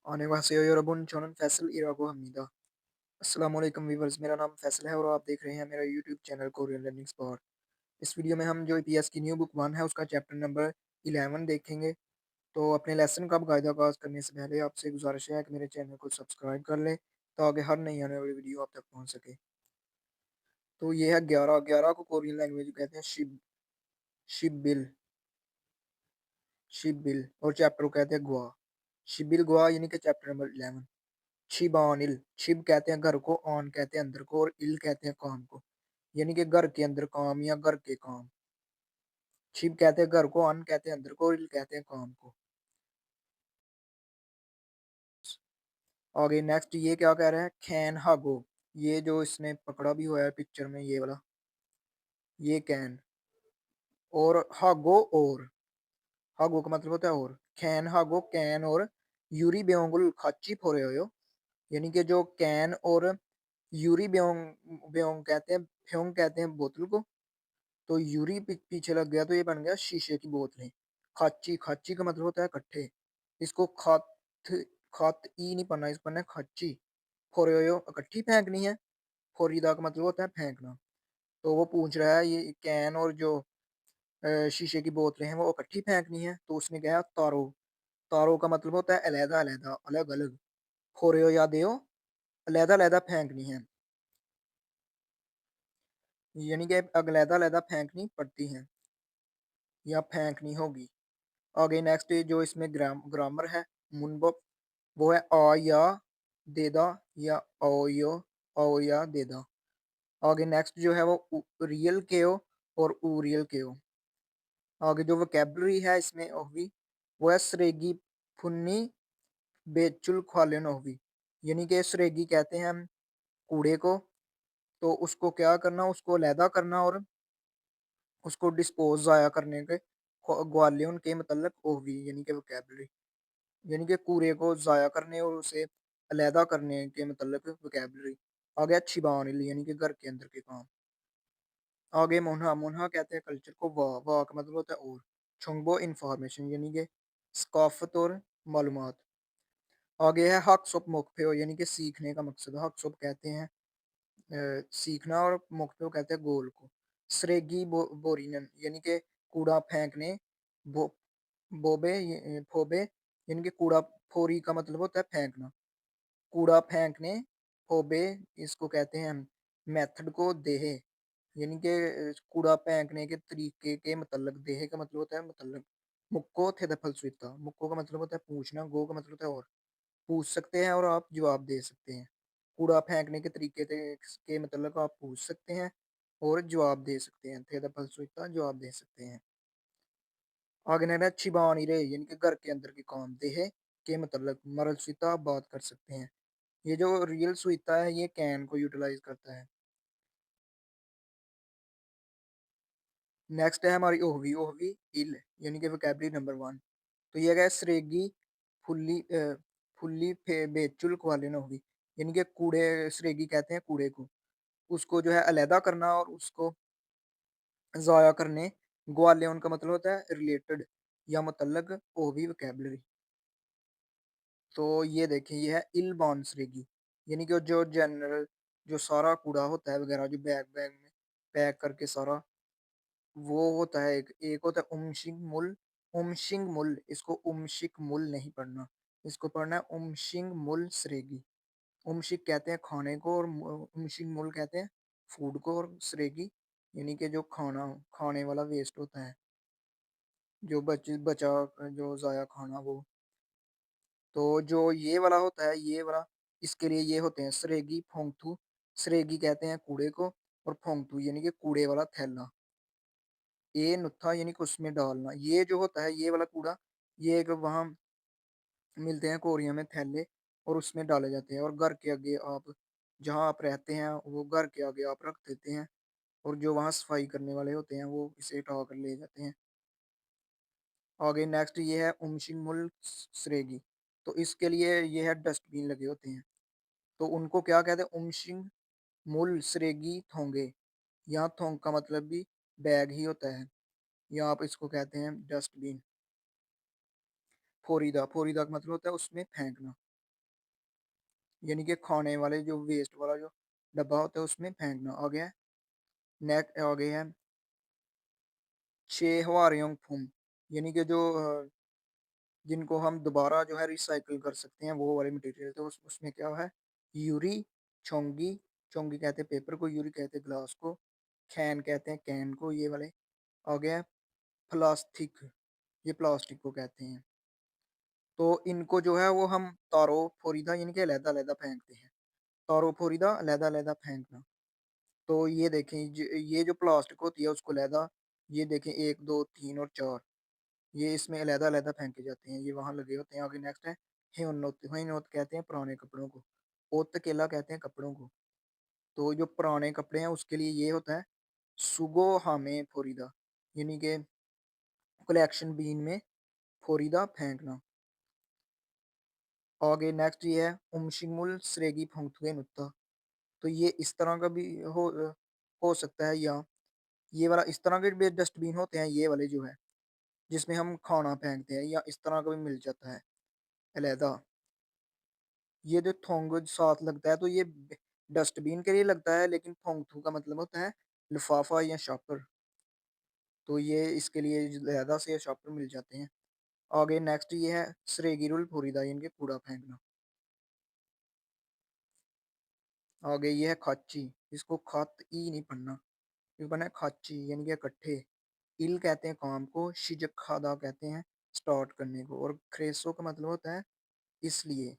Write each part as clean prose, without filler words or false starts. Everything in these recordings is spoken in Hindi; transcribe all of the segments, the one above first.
Annyeonghaseyo yorobun chonon Faisal इरागो Hamida. अस्सलाम वालेकुम व्यूअर्स, मेरा नाम फैसल है और आप देख रहे हैं मेरा YouTube channel Korean learning spot. इस वीडियो में हम जो ईपीएस की न्यू बुक 1 है उसका चैप्टर नंबर 11 देखेंगे। तो अपने लेसन का बाकायदा आगाज़ करने से पहले आपसे गुजारिश है कि मेरे चैनल को सब्सक्राइब कर लें ताकि हर नई आने वाली वीडियो आप तक पहुँच सके। तो ये है 11 को कोरियन लैंग्वेज में कहते हैं शिप बिल शिप बिल और चैप्टर को कहते हैं गुआ। शिबिल गुआ यानी कि चैप्टर नंबर 11। छिबानिल, छिब कहते हैं घर को, ऑन कहते हैं अंदर को और इल कहते हैं काम को, यानी कि घर के अंदर काम या घर के काम। छिब कहते हैं घर को, ऑन कहते हैं अंदर को और इल कहते हैं काम को। आगे नेक्स्ट ये क्या कह रहा है, खैन हागो। ये जो इसने पकड़ा भी हुआ है पिक्चर में, ये वाला, ये कैन और हागो और हागो का मतलब होता है और। खैन हागो कैन और यूरी बेोंगुल खाची फोरे हो, यानी कि जो कैन और यूरी बेोंग बेोंग कहते हैं, फ्योंग कहते हैं बोतल को। तो यूरी पीछे लग गया तो ये बन गया शीशे की बोतलें। खाची, खाची का मतलब होता है कट्ठे। इसको खात ई नहीं पढ़ना, इसको पढ़ना है खाची। फोरेयो इकट्ठी फेंकनी है, फोरीदा का मतलब होता है फेंकना। तो वो पूछ रहा है ये कैन और जो शीशे की बोतलें हैं वो इकट्ठी फेंकनी है, तो उसने कहा तारो। तारो का मतलब होता है अलहदा अलहदा, अलग अलग। फोरेयो या देओ, अलहदा अलहदा फेंकनी है, यानी कि अलहदा अलहदा फेंकनी पड़ती है या फेंकनी होगी। आगे नेक्स्ट जो इसमें ग्रामर है, मुनबप, वो है आ या देदा या ओ या देदा। आगे नेक्स्ट जो है वो रियल केओ और ऊ रियल केओ। आगे जो वोकेबलरी है इसमें ओहवी, वो है सरेगी फुन्नी बेचुल ख्वाले ओहवी, यानी कि सरेगी कहते हैं हम कूड़े को, तो उसको क्या करना, उसको अलहदा करना और उसको डिस्पोज ज़ाया करने के ग्वालियन के मतलब ओहवी, यानी कि वोकेबलरी, यानी कि कूड़े को ज़ाया करने और उसे अलहदा करने के मतलब वोकेबलरी। आ गया छिबानिल, यानी कि घर के अंदर के काम। आगे मोन्हा, मोन्हा कहते हैं कल्चर को, वाह, वाह का मतलब होता है और। छुंगबो इंफॉर्मेशन, यानी कि सकाफत और मालूमात। आगे है हक सोप मोकफेओ, यानी कि सीखने का मकसद। हक सोप कहते हैं सीखना और मोकफेओ कहते हैं गोल को। सरेगी बोरिनन, यानी कि कूड़ा फेंकने। बो फोबे, यानी कि कूड़ा, फोरी का मतलब होता है फेंकना। कूड़ा फेंकने, फोबे, इसको कहते हैं हम मेथड को देहे, यानी कि कूड़ा फेंकने के तरीके के मतलब। देहे का मतलब होता है मतलब। मुक्को थे दफल स्विता, मुक्को का मतलब होता है पूछना, गो का मतलब होता है और। पूछ सकते हैं और आप जवाब दे सकते हैं। कूड़ा फेंकने के तरीके के मतलब आप पूछ सकते हैं और जवाब दे सकते हैं। थे दफल स्विता, जवाब दे सकते हैं। आगे ना छिबानी रे, यानी कि घर के अंदर के काम। देहे के मतलब मरल स्विता आप बात कर सकते हैं। ये जो रियल सुइता है ये कैन को यूटिलाइज करता है। नेक्स्ट है हमारी ओहवी, ओहवी इल, यानी कि वोकैबुलरी नंबर 1। तो ये है सरेगी फुल्ली फुल्ली बेचुल क्वालिन ओहवी, यानी कि कूड़े, सरेगी कहते हैं कूड़े को, उसको जो है अलहदा करना और उसको ज़ाया करने। ग्वालियन का मतलब होता है रिलेटेड या मतलब ओहवी वोकैबुलरी। तो ये देखिए ये है इल बॉन्सरेगी, यानी कि जो जनरल, जो सारा कूड़ा होता है वगैरह, जो बैग बैग में पैक करके सारा, वो होता है एक होता है उमशिंग मुल, इसको उमशिक मुल नहीं पढ़ना, इसको पढ़ना है उमशिंग मुल सरेगी। उमशिक कहते हैं खाने को और उमशिंग मुल कहते हैं फूड को, और सरेगी यानी कि जो खाने वाला वेस्ट होता है, जो बचा, जो ज़ाया खाना वो। तो जो ये वाला होता है, ये वाला, इसके लिए ये होते हैं सरेगी फोंगथू। सरेगी कहते हैं कूड़े को और फोंगथू यानी कि कूड़े वाला थैला। ये नुत्था यानी कि उसमें डालना, ये जो होता है ये वाला कूड़ा, ये एक वहाँ मिलते हैं कोरिया में थैले और उसमें डाले जाते हैं, और घर के आगे आप, जहाँ आप रहते हैं वो घर के आगे आप रख देते हैं, और जो वहाँ सफाई करने वाले होते हैं वो इसे उठा कर ले जाते हैं। आगे नेक्स्ट ये है उमशिंग मुल सरेगी, तो इसके लिए ये है डस्टबिन लगे होते हैं, तो उनको क्या कहते हैं, उमशिंग मुल सरेगी थोंगे। यहाँ थोंग का मतलब भी बैग ही होता है, या आप इसको कहते हैं डस्टबिन। फोरीदा, फोरीदा का मतलब होता है उसमें फेंकना। यानी कि खाने वाले जो वेस्ट वाला जो डब्बा होता है उसमें फेंकना। आगे है नेक आगे है छेहवारियोंगफुम, यानी कि जो जिनको हम दोबारा जो है रिसाइकिल कर सकते हैं वो वाले मटेरियल। तो उसमें क्या है यूरी, चोंगी, चोंगी कहते हैं पेपर को, यूरी कहते हैं ग्लास को, कैन कहते हैं कैन को, ये वाले। आगे है प्लास्टिक, ये प्लास्टिक को कहते हैं। तो इनको जो है वो हम तारो फोरीदा यानी कि अलहदा-अलहदा फेंकते हैं। तारो फोरीदा अलहदा-अलहदा फेंकना। तो ये देखें ये जो प्लास्टिक होती है उसको अलहदा, ये देखें 1, 2, 3 और 4, ये इसमें अलहदा-अलहदा फेंके जाते हैं, ये वहाँ लगे होते हैं। आगे नेक्स्ट है हेओनोत, हेओनोत कहते हैं पुराने कपड़ों को, ओत केला कहते हैं कपड़ों को। तो जो पुराने कपड़े हैं उसके लिए ये होता है सुगो हामे फोरीदा, यानी कि कलेक्शन बीन में फोरीदा फेंकना। आगे नेक्स्ट ये है उमशिमुल स्रेगी फंगथुए नुत्ता। तो ये इस तरह का भी हो सकता है, या ये वाला इस तरह के भी डस्टबिन होते हैं ये वाले जो है जिसमें हम खाना फेंकते हैं, या इस तरह का भी मिल जाता है अलहदा। ये जो थोंग साथ लगता है तो ये डस्टबिन के लिए लगता है, लेकिन फोंगथू का मतलब होता है लिफाफा या शॉपर। तो ये इसके लिए अलहदा से शॉपर मिल जाते हैं। आगे नेक्स्ट ये है सरेगिरुल फुरीदा, इनके कूड़ा फेंकना। आगे ये है खाची, इसको खत ई नहीं पढ़ना, ये बना है खाची यानी कि इकट्ठे। इल कहते हैं काम को, शिजक खादा कहते हैं स्टार्ट करने को, और क्रेसो का मतलब होता है इसलिए।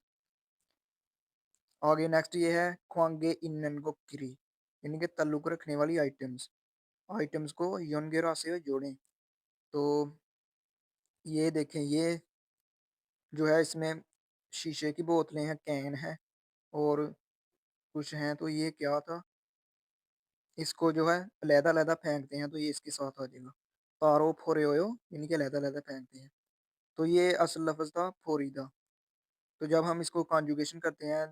आगे नेक्स्ट ये है ख्वांगे इन्नन को किरी, यानी कि ताल्लुक रखने वाली आइटम्स, आइटम्स को योनगेरा से जोड़ें। तो ये देखें ये जो है इसमें शीशे की बोतलें हैं, कैन है और कुछ हैं। तो ये क्या था, इसको जो है अलहदा-अलहदा फेंकते हैं तो ये इसके साथ आ जाएगा। तारो फोरेओयो यानी कि अलहदा-अलहदा फेंकते हैं। तो ये असल लफ्ज़ था फोरीदा। तो जब हम इसको कॉन्जुगेशन करते हैं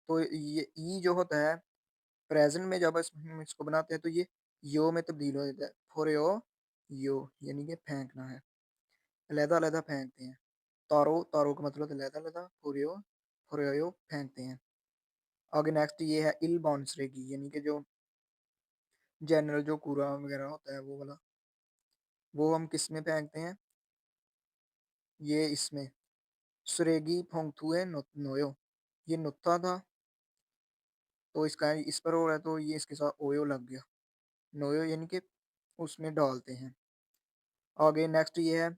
तो ये ई जो होता है प्रेजेंट में जब हम इसको बनाते हैं तो ये यो में तब्दील हो जाता है। फोरेओ यो यानी कि फेंकना है, अलहदा-अलहदा फेंकते हैं। तारो, तारो का मतलब अलहदा-अलहदा, फोरेओ, फोरेओयो फेंकते हैं। आगे नेक्स्ट ये है इल बाउंसरेगी, यानी कि जो जनरल जो कूड़ा वगैरह होता है वो वाला, वो हम किस में फेंकते हैं, ये इसमें सुरेगी फोंगथुए नोयो, ये नुक्ता था तो इसका इस पर हो रहा है तो ये इसके साथ ओयो लग गया, नोयो यानी कि उसमें डालते हैं। आगे नेक्स्ट ये है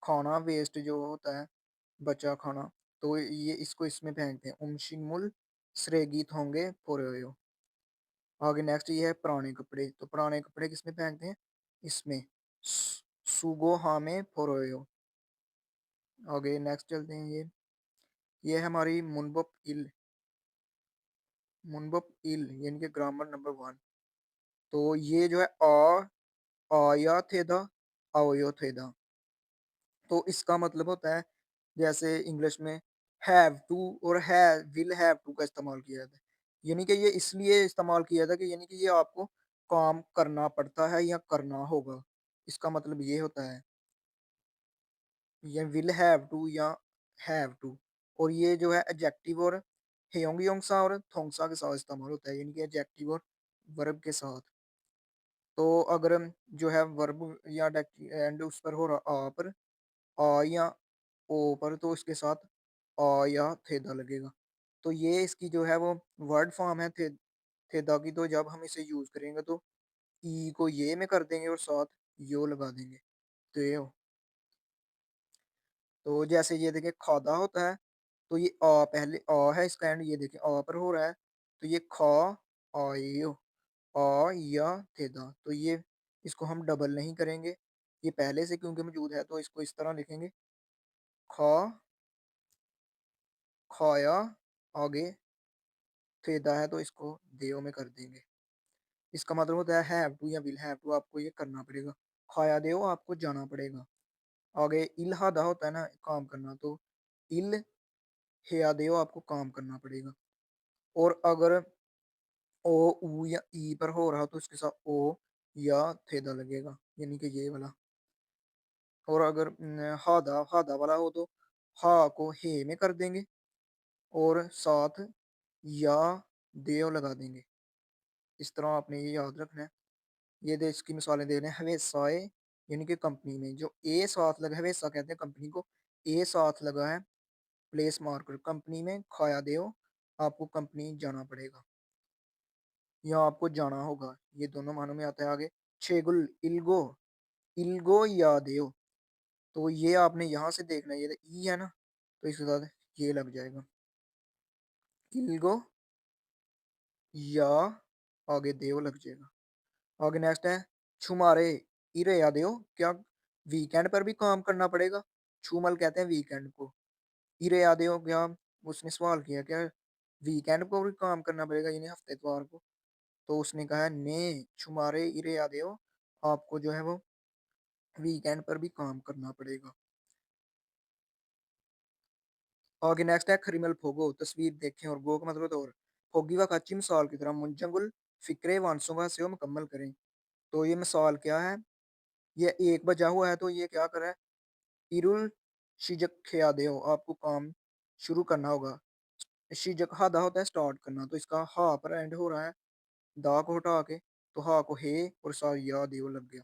खाना वेस्ट जो होता है बचा खाना, तो ये इसको इसमें फेंकते हैं उमशिमुल स्रेगी थोंगे पोरोयो। आगे नेक्स्ट ये है पुराने कपड़े, तो पुराने कपड़े किसमें फेंकते हैं, इसमें सुगो हामे पोरोयो। आगे नेक्स्ट चलते हैं ये है हमारी मुनबप इल यानी कि ग्रामर नंबर 1। तो ये जो है आया थेदा, आओयो थेदा। तो इसका मतलब होता है जैसे इंग्लिश में हैव टू और है विल हैव टू का इस्तेमाल किया जाता है, यानी कि ये इसलिए इस्तेमाल किया था कि यानी कि ये आपको काम करना पड़ता है या करना होगा, इसका मतलब ये होता है, या विल हैव टू या हैव टू। और ये जो है एडजेक्टिव और हेयोंगयोंगसा और थोंगसा के साथ इस्तेमाल होता है, यानी कि एडजेक्टिव और वर्ब के साथ। तो अगर जो है वर्ब या एंड उस पर हो रहा आ पर, आ या ओ पर, तो इसके साथ आ या थेदा लगेगा। तो ये इसकी जो है वो वर्ड फॉर्म है थेदा की। तो जब हम इसे यूज करेंगे तो ई को ये में कर देंगे और साथ यो लगा देंगे, तो ये हो। तो जैसे ये देखिए खादा होता है तो ये आ पहले आ है इसका एंड, ये देखिए आ पर हो रहा है तो ये खा आयो, आ या थेदा। तो ये इसको हम डबल नहीं करेंगे, ये पहले से क्योंकि मौजूद है तो इसको इस तरह लिखेंगे खा खाया, आगे फेदा है तो इसको देव में कर देंगे। इसका मतलब होता है हैव टू या विल हैव टू, आपको ये करना पड़ेगा। खाया देव आपको जाना पड़ेगा। आगे इल्हादा होता है ना काम करना, तो इल हेया देव आपको काम करना पड़ेगा। और अगर ओ ऊ या ई पर हो रहा तो इसके साथ ओ या थेदा लगेगा, यानी कि ये वाला। और अगर हादा हादा वाला हो तो हा को हे में कर देंगे और साथ या देव लगा देंगे। इस तरह आपने ये याद रखना है। ये दे इसकी मिसालें दे रहे हैं हमेशाए यानी कि कंपनी में जो ए साथ लगा है हमेशा कहते हैं कंपनी को, ए साथ लगा है प्लेस मार्कर कंपनी में खाया देओ, आपको कंपनी जाना पड़ेगा या आपको जाना होगा। ये दोनों मानों में आता है आगे। छेगुल इल्गो, इल्गो या देओ, तो ये आपने यहाँ से देखना है, ये ई है ना, तो इसके साथ ये लग जाएगा। इल्गो या आगे देव लग जाएगा। आगे नेक्स्ट है छुमारे इरे या देव, क्या वीकेंड पर भी काम करना पड़ेगा? छुमल कहते हैं वीकेंड को। इरे या देव, क्या उसने सवाल किया क्या वीकेंड को भी काम करना पड़ेगा यानी हफ्ते इतवार को? तो उसने कहा ने छुमारे इरे या देव, आपको जो है वो वीकेंड पर भी काम करना पड़ेगा। आगे नेक्स्ट है खरीमल फोगो, तस्वीर देखें और गो का मतलब और फोगी व कच्ची मिसाल की तरह मुंजंगुल फिक्रे वांसों का से मुकम्मल करें। तो ये मिसाल क्या है? ये एक बजा हुआ है तो ये क्या कर रहा है? इरुल शिजक खिया दो, आपको काम शुरू करना होगा। शिजक हादा होता है स्टार्ट करना, तो इसका हा पर एंड हो रहा है दा को हटा के, तो हा को हे और सा या देव लग गया।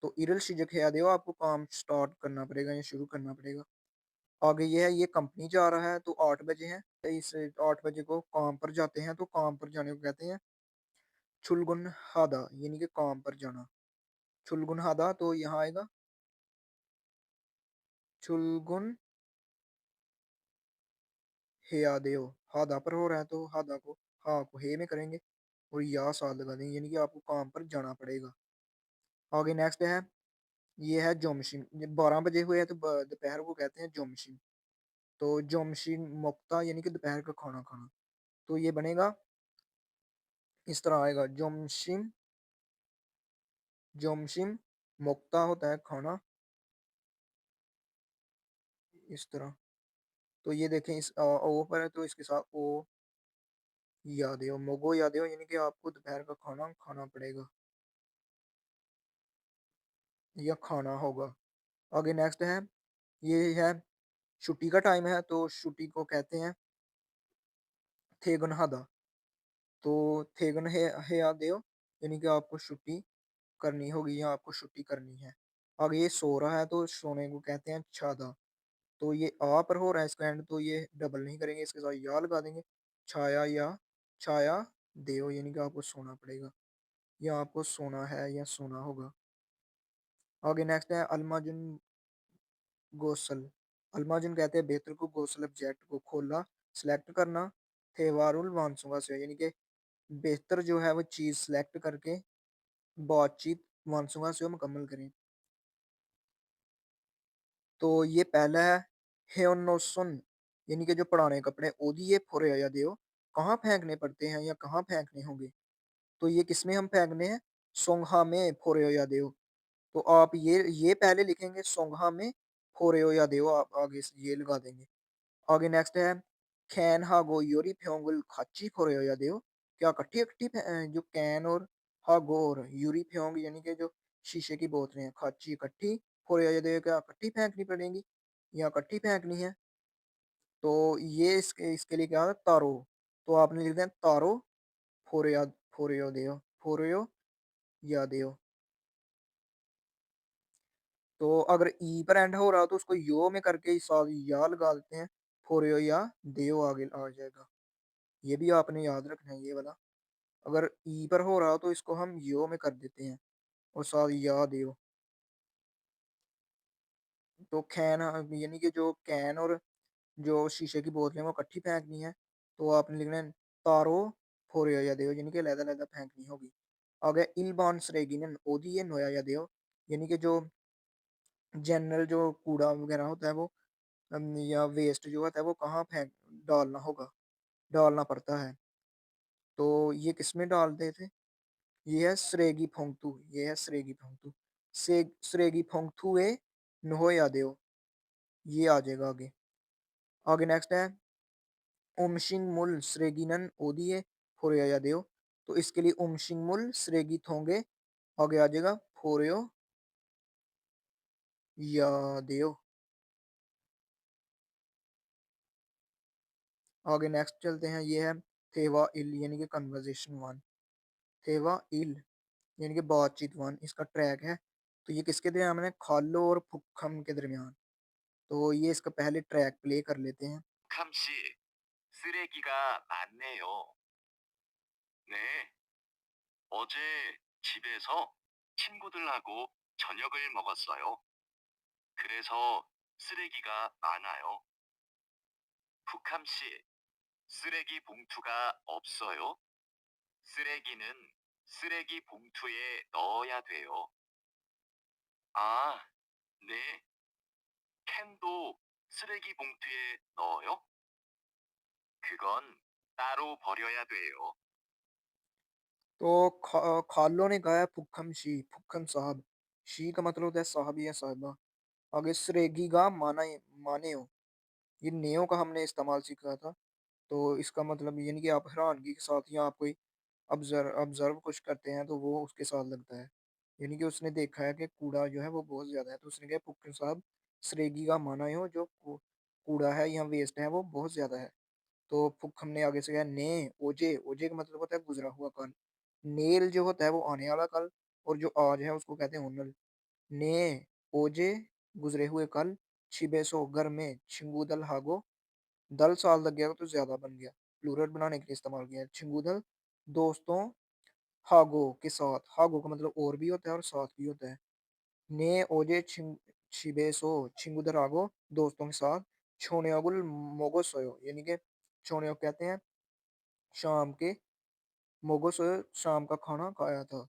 तो इरल शिजक खिया दो, आपको काम स्टार्ट करना पड़ेगा या शुरू करना पड़ेगा। आगे ये है, ये कंपनी जा रहा है तो 8 बजे है, इस 8 बजे को काम पर जाते हैं तो काम पर जाने को कहते हैं छुलगुन हादा यानी कि काम पर जाना। छुलगुन हादा तो यहाँ आएगा छुलगुन हेयादेव, हादा पर हो रहा है तो हादा को हा को हे में करेंगे और या साथ लगा देंगे यानी कि आपको काम पर जाना पड़ेगा। आगे नेक्स्ट है, ये है जोमशिन, 12 बजे हुए हैं तो दोपहर को कहते हैं जोमशिन। तो जोमशिन मुक्ता यानी कि दोपहर का खाना खाना, तो ये बनेगा इस तरह आएगा जोमशिन, जोमशिन मुक्ता होता है खाना इस तरह। तो ये देखें इस ओ पर है तो इसके साथ ओ याद हो मोगो याद हो यानी कि आपको दोपहर का खाना खाना पड़ेगा या खाना होगा। आगे नेक्स्ट है, ये है छुट्टी का टाइम है तो छुट्टी को कहते हैं थेगन हादा। तो थेगन है याद हो यानी कि आपको छुट्टी करनी होगी या आपको छुट्टी करनी है। आगे ये सो रहा है तो सोने को कहते हैं छादा। तो ये आ पर हो रहा है इसका एंड तो ये डबल नहीं करेंगे, इसके साथ या लगा देंगे छाया या छाया देव यानी कि आपको सोना पड़ेगा या आपको सोना है या सोना होगा। आगे नेक्स्ट है अलमाजुन गोसल, अलमाजुन कहते हैं बेहतर को, गोसल ऑब्जेक्ट को खोला सिलेक्ट करना, थेवारुल वांसुगा से यानी कि बेहतर जो है वो चीज़ सेलेक्ट करके बातचीत वांसुगा से मुकम्मल करें। तो ये पहला है हेओनोसुन यानी कि जो पुराने कपड़े ओदिए फोरे या देओ, कहाँ फेंकने पड़ते हैं या कहाँ फेंकने होंगे? तो ये किसमें हम फेंकने हैं? सोंगहा में फोरे या देओ। तो आप ये पहले लिखेंगे सोंगहा में फोरे या देओ, आप आगे से ये लगा देंगे। आगे नेक्स्ट है कैन हागो योरी फ्योंगुल खाची फोरे या देओ, क्या कट्ठी कट्ठी जो कैन और हागो और यूरी फ्योंग यानी कि जो शीशे की बोतलें हैं खाची इकट्ठी फोरे या देओ, क्या इकट्ठी फेंकनी पड़ेंगी या इकट्ठी फेंकनी है? तो ये इसके लिए क्या है तारो, तो आपने लिख दिया तारो फोरे फोरेयो देओ, फोरेयो या देओ। तो अगर ई पर एंड हो रहा हो तो उसको यो में करके साथ या लगा देते हैं, फोरेयो या देओ आगे आ जाएगा। ये भी आपने याद रखना है ये वाला। अगर ई पर हो रहा हो तो इसको हम यो में कर देते हैं और साथ या देओ। तो कैन यानी कि जो कैन और जो शीशे की बोतलें वो इकट्ठी फेंकनी है, तो आपने लिखना है तारो फोरेयो या देओ यानी कि अलग-अलग फेंकनी होगी। आगे इल्बान सरेगिनन ओदिए नोया या देओ यानी कि जो जनरल जो कूड़ा वगैरह होता है वो या वेस्ट जो होता है वो कहाँ फेंक डालना होगा, डालना पड़ता है। तो ये किसमें डालते थे? ये है सरेगी फोंगतू, ये है सरेगी फोंगतू। से सरेगी फोंगतू ए नहो या देओ, ये आ जाएगा आगे। आगे नेक्स्ट है उमशिंग मुल सरेगिनन ओदिए फोरेयो या देओ, तो इसके लिए उमशिंग मुल सरेगी थोंगे आगे आ जाएगा फोरेयो या देओ। आगे नेक्स्ट चलते हैं, ये है थेवा इल यानी कि कन्वर्सेशन वन। थेवा इल यानी कि बातचीत वन, इसका ट्रैक है। तो ये किसके दरमियान है? खालो और फुक्खम के दरमियान। तो ये इसका पहले ट्रैक प्ले कर लेते हैं। 캄 씨, 쓰레기가 많네요. 네, 어제 집에서 친구들하고 저녁을 먹었어요. 그래서 쓰레기가 많아요. 푸캄 씨, 쓰레기 봉투가 없어요? 쓰레기는 쓰레기 봉투에 넣어야 돼요. 아, 네. 캔도 쓰레기 봉투에 넣어요? 그건 따로 버려야 돼요. तो खालो ने कहा है फुक्खम शी, फुक्खम साहब। शी का मतलब होता है साहब या साहिबा। आगे सरेगी का माने हो, ये नेयो का हमने इस्तेमाल सीखा था। तो इसका मतलब यानी कि आप हैरानगी के साथ या आप कोई ऑब्जर्व कुछ करते हैं तो वो उसके साथ लगता है। यानी कि उसने देखा है कि कूड़ा जो है वो बहुत ज़्यादा है, तो उसने कहा फुक्खम साहब, सरेगी का माना हो जो कूड़ा है या वेस्ट है वो बहुत ज़्यादा है। तो फुक्खम ने आगे से कहा ने ओजे, ओजे का मतलब होता है गुजरा हुआ कल। नेल जो होता है वो आने वाला कल, और जो आज है उसको कहते हैं ओनल। ने ओजे गुजरे हुए कल, छिबेसो घर में, छिंगूदल हागो, दल साल लग गया तो ज्यादा बन गया, प्लूरल बनाने के लिए इस्तेमाल किया है। छिंगूदल दोस्तों, हागो के साथ, हागो का मतलब और भी होता है और साथ भी होता है। ने ओजे छिबेसो छिंगूदल हागो, दोस्तों के साथ, छोनेगुल मोगो सोयो यानी कि छोने कहते हैं शाम के, मोगो सोयो शाम का खाना खाया था।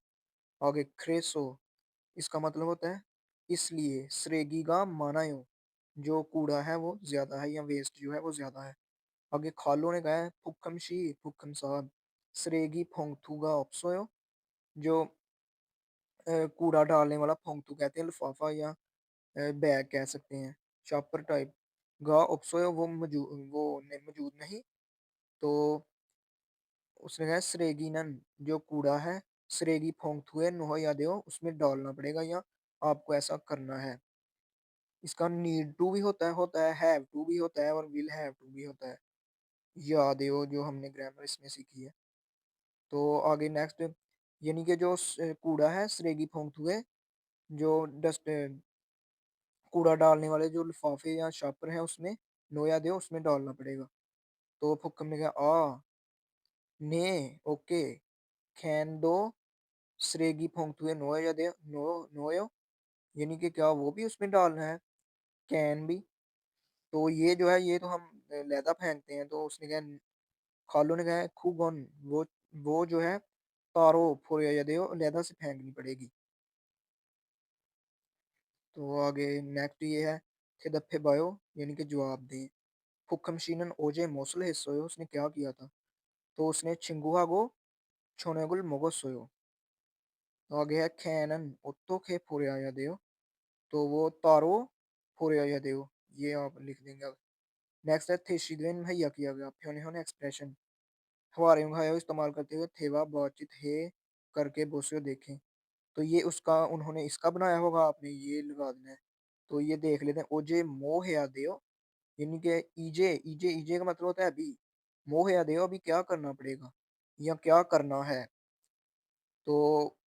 आगे क्रेसो, इसका मतलब होता है इसलिए, श्रेगीगा मानायो, जो कूड़ा है वो ज्यादा है या वेस्ट जो है वो ज्यादा है। आगे खालो ने कहा है फुक्कम शी, फुक्कम साहब, श्रेगी फोंगथुगा ऑप्सोयो, जो कूड़ा डालने वाला फोंगथू कहते हैं लिफाफा या बैग कह सकते हैं, चॉपर टाइप। गा ऑप्सोयो वो मौजूद नहीं। तो उसने कहा श्रेगीनन, जो कूड़ा है, श्रेगी फोंगथुए नो या दो, उसमें डालना पड़ेगा या आपको ऐसा करना है। इसका नीड टू भी होता है हैव टू भी होता है और विल हैव टू भी होता है। याद है वो जो हमने ग्रामर इसमें सीखी है। तो आगे नेक्स्ट, यानी कि जो कूड़ा है सरेगी फोंगथुए, जो डस्ट कूड़ा डालने वाले जो लिफाफे या शापर हैं उसमें, नोया दे उसमें डालना पड़ेगा। तो फुक्कम ने कहा आ ने ओके, खैन दो सरेगी फोंगथुए नोया दे नो नोयो, यानी कि क्या वो भी उसमें डालना है, कैन भी। तो ये जो है ये तो हम लैदा फेंकते हैं, तो उसने कहा, खालू ने कहा है खूगन, वो जो है तारो फोड़िया या दे लैदा से फेंकनी पड़ेगी। तो आगे नेक्स्ट ये है थिदफे बायो, यानी कि जवाब दें। फुकमशीनन ओजे मोसल हिस्सोयो, उसने क्या किया था? तो उसने छिंगुहा को छोनेगुल मोगो सोयो। तो आगे है खैनन ओत्तो खे फोड़िया देओ, तो वो तारो फोड़िया देओ, ये आप लिख देंगे अब। नेक्स्ट है थेशिद्वेन मुहैया किया गया फ्योने होने एक्सप्रेशन, हमारे मुहैया इस्तेमाल करते हुए थेवा बातचीत है करके बोसियो देखें। तो ये उसका उन्होंने इसका बनाया होगा, आपने ये लगा देना है। तो ये देख लेते हैं, ओजे मोह या देओ, यानी कि ईजे ईजे ईजे का मतलब होता है अभी, मोह या देओ अभी क्या करना पड़ेगा या क्या करना है। तो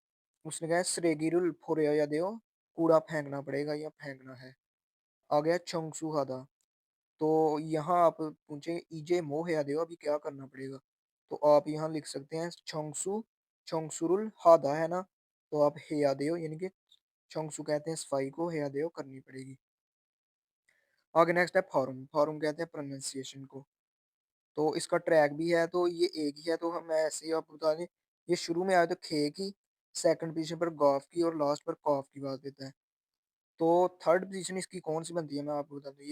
उसने कहा सरेगिरुल फोरे या देओ, कूड़ा फेंकना पड़ेगा या फेंकना है। आ गया चंगसू हादा। तो यहाँ आप पूछेंगे ईजे मोह या देओ अभी क्या करना पड़ेगा, तो आप यहाँ लिख सकते हैं चंगसू, चंगसुरुल हादा है ना, तो आप हेया देओ यानी कि चंगसू कहते हैं सफाई को, हेया देओ करनी पड़ेगी। आगे नेक्स्ट है फॉर्म, फॉर्म कहते हैं प्रोनाउंसिएशन को। तो इसका ट्रैक भी है, तो ये एक ही है, तो हम ऐसे ही आपको बता दें, ये शुरू में आया तो खे की, सेकंड पोजीशन पर गॉफ की और लास्ट पर कॉफ की बात देता है। तो थर्ड पोजीशन इसकी कौन सी बनती है, मैं आपको बता दूं,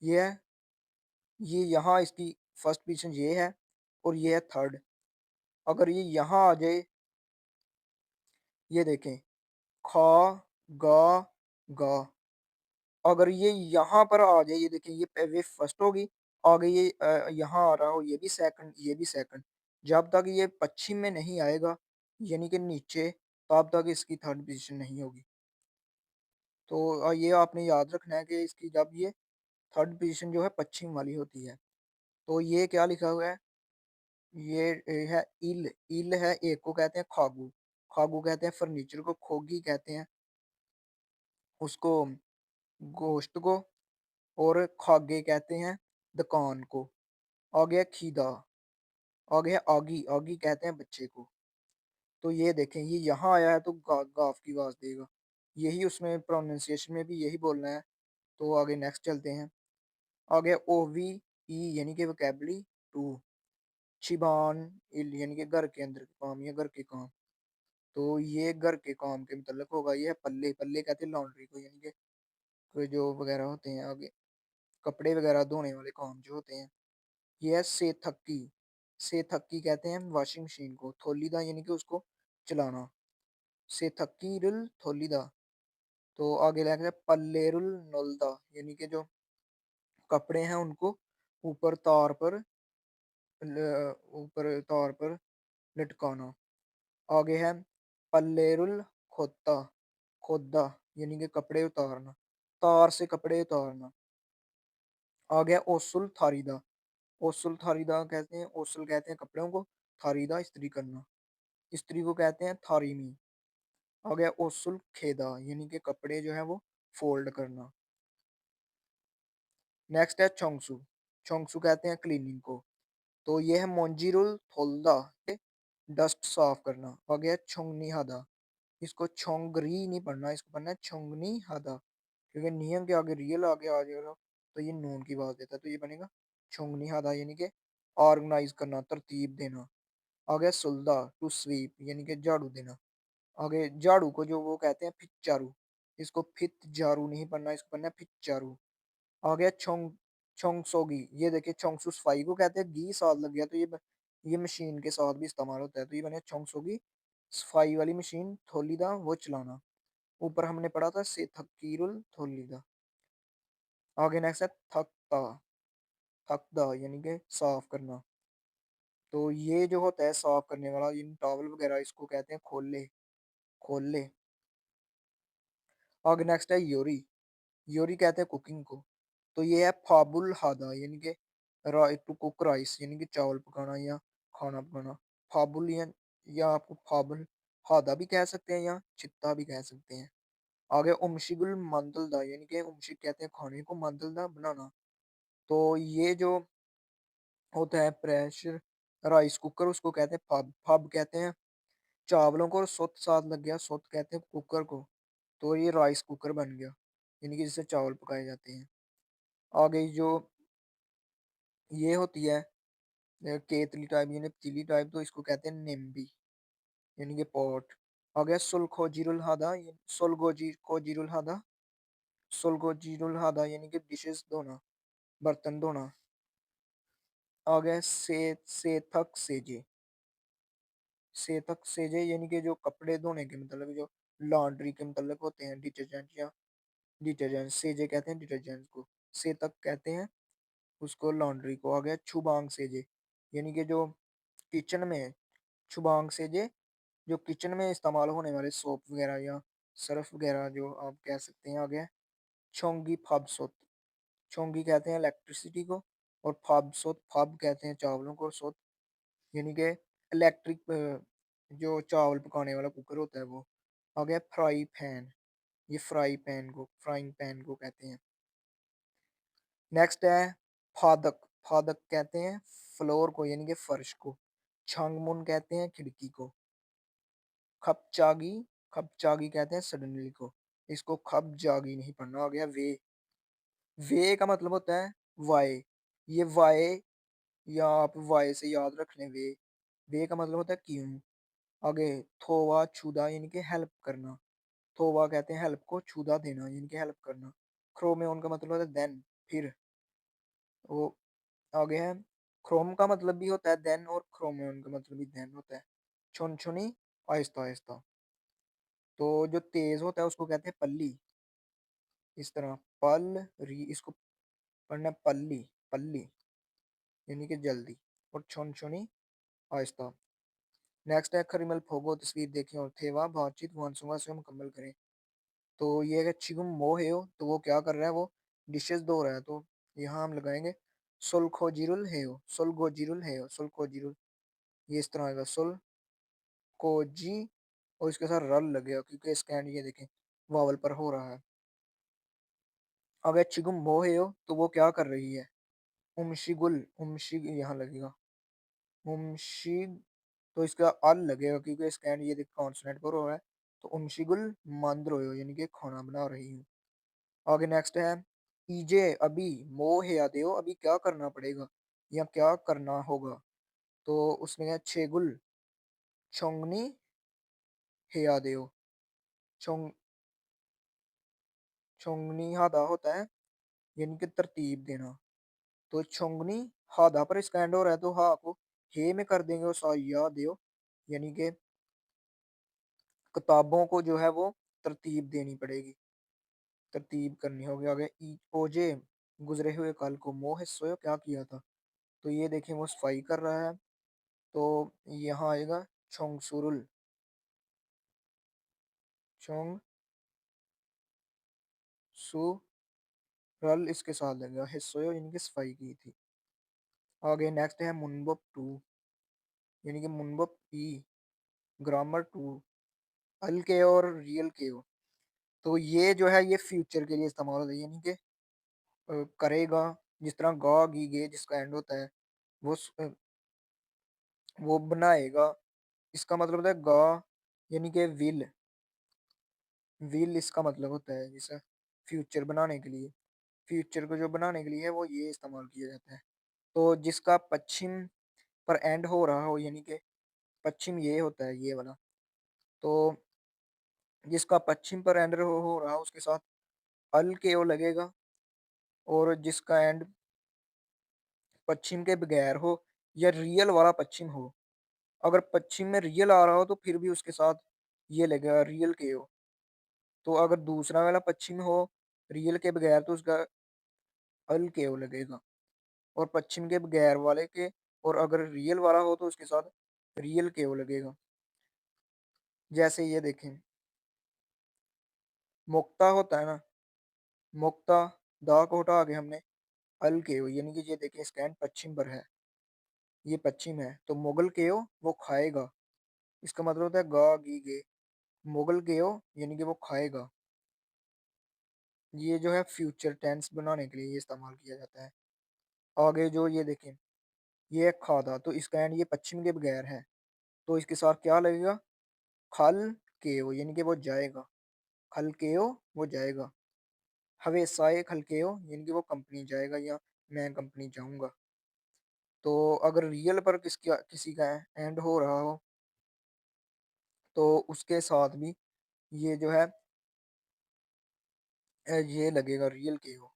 ये है, ये यहाँ इसकी फर्स्ट पोजीशन ये है और ये है थर्ड। अगर ये यहाँ आ जाए, ये देखें, खा, गा, गा, अगर ये यहाँ पर आ जाए, ये देखिए ये वे फर्स्ट होगी, आगे ये यहाँ आ रहा हो, ये भी सेकंड, ये भी सेकंड। जब तक ये पश्चिम में नहीं आएगा, यानी कि नीचे, तब तक इसकी थर्ड पोजीशन नहीं होगी। तो ये आपने याद रखना है कि इसकी जब ये थर्ड पोजीशन जो है पश्चिम वाली होती है। तो ये क्या लिखा हुआ है? ये है इल। इल है, एक को कहते हैं खागू। खागू कहते हैं फर्नीचर को, खोगी कहते हैं उसको गोश्त को, और खागे कहते हैं दुकान को। आ गया खीदा, आ गया आगी। आगी कहते हैं बच्चे को। तो ये देखें, ये यहाँ आया है तो गाफ की आवाज देगा। यही उसमें प्रोनाउंसिएशन में भी यही बोलना है। तो आगे नेक्स्ट चलते हैं। आगे ओवी ई यानी कि वोकैबुलरी टू। शिबान इल यानी कि घर के अंदर के काम या घर के काम। तो ये घर के काम के मतलब होगा। ये है पल्ले। पल्ले कहते हैं लॉन्ड्री को, यानी कि कोई जो वगैरह होते हैं आगे कपड़े वगैरह धोने वाले काम जो होते हैं। ये है सेथक्की। सेथक्की कहते हैं वॉशिंग मशीन को। थोलीदा यानी कि उसको चलाना। सेथक्कीरुल थोलीदा। तो आगे लगा पल्लेरुल नोल्दा यानी कि जो कपड़े हैं उनको ऊपर तार पर ऊपर तार पर लटकाना। आगे है पल्लेरुल खोता। खोदा यानी कि कपड़े उतारना, तार से कपड़े उतारना। आ गया ओसुल थारीदा। ओसुल थारीदा कहते हैं, ओसल कहते हैं कपड़ों को, थारीदा इस्त्री करना। इस्त्री को कहते हैं थारीमी। आ गया ओसुल खेदा यानी कि कपड़े जो है वो फोल्ड करना। नेक्स्ट है चोंगसू। चोंगसू कहते हैं क्लीनिंग को। तो ये है मोंजीरुल थोल्दा, डस्ट साफ करना। आ गया छोंगनी हादा। इसको छोंगरी नहीं पढ़ना, इसको पढ़ना है छोंगनी हादा, क्योंकि नियम के आगे रियल आगे आ जाएगा तो ये नून की आवाज देता है। तो ये बनेगा छोंगनी हादा यानी कि ऑर्गेनाइज करना, तरतीब देना। आ गया सुल्दा टू स्वीप यानी कि झाड़ू देना। आगे झाड़ू को जो वो कहते हैं फिचारू, इसको फित झारू नहीं पढ़ना, इसको पढ़ना है फिचारू। आ गया छोंग छोंगसोगी। ये देखिए छोंगसू सफाई को कहते हैं, गी साथ लग गया तो ये मशीन के साथ भी इस्तेमाल होता है। तो ये बने छोंगसोगी सफाई वाली मशीन, थोलीदा वो चलाना। ऊपर हमने पढ़ा था से थकीरुल थोलीदा। आगे नेक्स्ट है थकता। थकदा यानी कि साफ करना। तो ये जो होता है साफ करने वाला, इन टॉवल वगैरह इसको कहते हैं खोले। खोले। आगे नेक्स्ट है योरी। योरी कहते हैं कुकिंग को। तो ये है फाबुल हादा यानी कि टू कुक राइस यानी कि चावल पकाना या खाना पकाना। फाबुल या आपको फाबुल हादा भी कह सकते हैं या चित्ता भी कह सकते हैं। आगे उमशिगुल मंदलदा यानी कि उमशिक कहते हैं खाने को, मंदलदा बनाना। तो ये जो होता है प्रेशर राइस कुकर उसको कहते हैं फब। फब कहते हैं चावलों को, और सुत साथ लग गया, सुत कहते हैं कुकर को। तो ये राइस कुकर बन गया यानी कि जिससे चावल पकाए जाते हैं। आगे जो ये होती है केतली टाइप यानी पतीली टाइप, तो इसको कहते हैं निम्बी यानी कि पॉट। आ गया सुलखोजीरुल हादा। सुलगोजी हादा। सुलगोजीरुल हादा यानी कि डिशेस धोना, बर्तन धोना। आ गया सेथक सेजे। सेथक सेजे यानी कि जो कपड़े धोने के मतलब जो लॉन्ड्री के मतलब होते हैं, डिटर्जेंट या डिटर्जेंट। सेजे कहते हैं डिटर्जेंट को, सेतक कहते हैं उसको लॉन्ड्री को। आ गया छुबांग सेजे यानी कि जो किचन में, छुबांग सेजे जो किचन में इस्तेमाल होने वाले सोप वगैरह या सर्फ वगैरह जो आप कह सकते हैं। आ गया छोंगी फबसोत। छोंगी कहते हैं इलेक्ट्रिसिटी को, और फबसोत, फब कहते हैं चावलों को, और सोत यानी कि इलेक्ट्रिक जो चावल पकाने वाला कुकर होता है वो। आ गया फ्राई पैन। ये फ्राइंग पैन को कहते हैं। नेक्स्ट है फादक। फादक कहते हैं फ्लोर को यानी कि फर्श को। छांगमुन कहते हैं खिड़की को। खपचागी। खपचागी कहते हैं सडनली को, इसको खप जागी नहीं पढ़ना। आ गया वे। वे का मतलब होता है वाई। ये वाई या आप वाई से याद रख लें वे। वे का मतलब होता है क्यों। आगे थोवा छुदा यानी कि हेल्प करना। थोवा कहते हैं हेल्प को, छुदा देना यानी कि हेल्प करना। क्रो में उनका मतलब होता है देन, फिर। वो आगे है क्रोम का मतलब भी होता है देन, और क्रोमियन का मतलब भी देन होता है। छुन छुनी आहिस्ता आहिस्ता। तो जो तेज होता है उसको कहते हैं पल्ली। इस तरह पल री, इसको पढ़ना है पल्ली। पल्ली यानी कि जल्दी, और छुन छुनी आहिस्ता। नेक्स्ट है खरिमल फोगो। तस्वीर देखें और थेवा बातचीत वानसुगा से मुकम्मल करें। तो ये है चिगुम मोहेयो, तो वो क्या कर रहा है, वो डिशेस धो रहा है। तो यहाँ हम लगाएंगे सोल्कोजिरुल हेयो, सोल्गोजिरुल हेयो, सोल्कोजिरुल, ये इस तरह आएगा सोल कोजी, और इसके साथ रल लगेगा क्योंकि स्कैंड ये देखें वावल पर हो रहा है। अगर चिगुम वो हेयो तो वो क्या कर रही है? उमशिगुल, उमशिग यहाँ लगेगा, उमशिग, तो इसका अल लगेगा क्योंकि स्कैंड ये देख कॉन्सोनेंट पर हो रहा है। तो उमशिगुल मंद्रोयो यानी कि खाना बना रही हूँ। आगे नेक्स्ट है ईजे अभी मोह या देओ, अभी क्या करना पड़ेगा या क्या करना होगा? तो उसने कहा छेगुल छोंगनी हेया देओ, छोंग छोंगनी हादा होता है यानी कि तरतीब देना। तो छोंगनी हादा पर स्टैंड हो रहा है तो हा को हे में कर देंगे और सा या देओ, यानी कि किताबों को जो है वो तरतीब देनी पड़ेगी, तरतीब करनी होगी। आगे ओजे गुजरे हुए कल को मोह सोयो क्या किया था? तो ये देखें वो सफाई कर रहा है, तो यहाँ आएगा छोंगसुरुल, छोंग सु रल इसके साथ लगेगा, हिस्सोयो इनकी सफाई की थी। आगे नेक्स्ट है मुनबप टू, यानी कि मुनबप पी, ग्रामर टू, अल के और रियल के हो। तो ये जो है ये फ्यूचर के लिए इस्तेमाल होता है, यानी कि करेगा, जिस तरह गा गी गे जिसका एंड होता है वो वो बनाएगा, इसका मतलब होता है गा, यानी कि विल इसका मतलब होता है जैसे फ्यूचर बनाने के लिए, फ्यूचर को जो बनाने के लिए है वो ये इस्तेमाल किया जाता है। तो जिसका पश्चिम पर एंड हो रहा हो, यानी कि पश्चिम ये होता है ये वाला, तो जिसका पश्चिम पर एंड हो रहा हो उसके साथ अल के ओ लगेगा, और जिसका एंड पश्चिम के बगैर हो या रियल वाला पश्चिम हो, अगर पश्चिम में रियल आ रहा हो तो फिर भी उसके साथ ये लगेगा रियल के ओ। तो अगर दूसरा वाला पश्चिम हो रियल के बगैर तो उसका अल के ओ लगेगा, और पश्चिम के बगैर वाले के, और अगर रियल वाला हो तो उसके साथ रियल के ओ लगेगा। जैसे ये देखें मुक्ता होता है ना, मुक्ता दा को हटा के हमने अल के ओ, यानी कि ये देखें स्टैंड पश्चिम पर है, ये पश्चिम है, तो मुगल के ओ वो खाएगा, इसका मतलब होता है गा गी गे, मुगल के ओ यानी कि वो खाएगा। ये जो है फ्यूचर टेंस बनाने के लिए ये इस्तेमाल किया जाता है। आगे जो ये देखें ये है खादा, तो इसका एंड ये पश्चिम के बगैर है, तो इसके साथ क्या लगेगा? खल के ओ, यानी कि वो जाएगा, खल के ओ वो जाएगा। हवे साए खल के ओ यानी कि वो कंपनी जाएगा या मैं कंपनी जाऊंगा। तो अगर रियल पर किसी का एंड हो रहा हो तो उसके साथ भी ये जो है ये लगेगा रियल के ओ।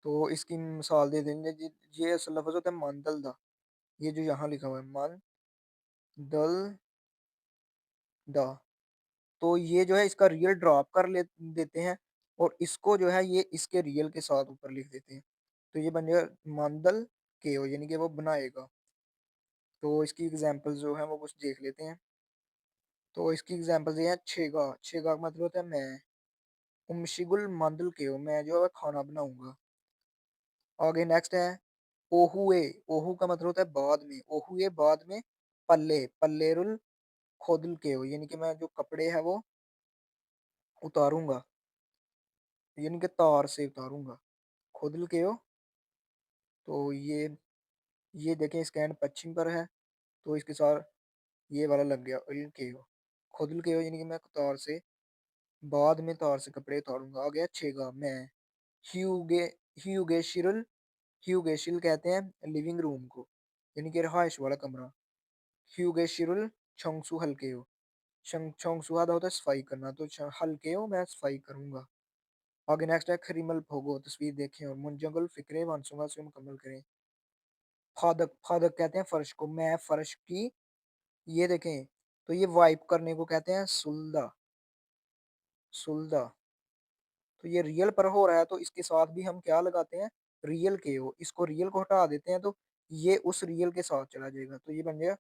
तो इसकी मिसाल दे देंगे ये असल लफ्ज होता है मानदल दा, ये जो यहाँ लिखा हुआ है मान दल दा, तो ये जो है इसका रियल ड्रॉप कर ले देते हैं, और इसको जो है ये इसके रियल के साथ ऊपर लिख देते हैं, तो ये बन जाएगा मानदल के हो, यानी कि वो बनाएगा। तो इसकी एग्जांपल जो है वो कुछ देख लेते हैं। तो इसकी एग्जांपल ये है छेगा, छेगा का मतलब होता है मैं, उमशिगुल मांदल के हो मैं जो है खाना बनाऊंगा। आगे नेक्स्ट है ओहुए, ओहू का मतलब होता है बाद में, ओहुए बाद में पल्ले, पल्लेरुल खोदल के हो, यानी कि मैं जो कपड़े हैं वो उतारूंगा, यानी कि तार से उतारूंगा, खोदल के हो। तो ये देखें इसका एंड पश्चिम पर है, तो इसके साथ ये वाला लग गया उल के हो, खोदल के हो यानी कि मैं तार से बाद में तार से कपड़े उतारूंगा। आ गया छेगा मैं, ह्यूगे, ह्यूगेशिरल, ह्यूगेशिल कहते हैं लिविंग रूम को, यानी कि रहायश वाला कमरा। ह्यूगेशिरल छोंगसू हल्के हो, छोंगसू आधा होता है सफाई करना, तो हल्के हो मैं सफाई करूंगा। आगे नेक्स्ट है खरीमल भोगो, तस्वीर देखें और मुंजंगल फिक्रे वानसूंगा से मुकम्मल करें। फादक, फादक कहते हैं फर्श को, मैं फर्श की ये देखें, तो ये वाइप करने को कहते हैं सुल्दा, सुल्दा। तो ये रियल पर हो रहा है तो इसके साथ भी हम क्या लगाते हैं? रियल के हो, इसको रियल को हटा देते हैं तो ये उस रियल के साथ चला जाएगा, तो ये बन जाएगा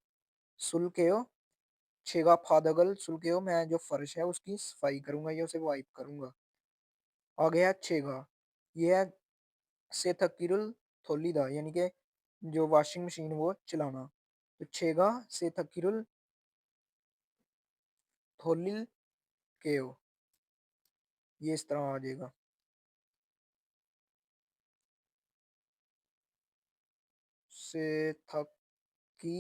सुल के हो, छेगा फादगल सुल के हो मैं जो फर्श है उसकी सफाई करूंगा या उसे वाइप करूंगा। आ गया छेगा, ये है से थकिरुल थोलीदा यानी कि जो वॉशिंग मशीन वो चलाना। तो छेगा से थकिरुल थोलिल केओ, ये इस तरह आ जाएगा। से थकी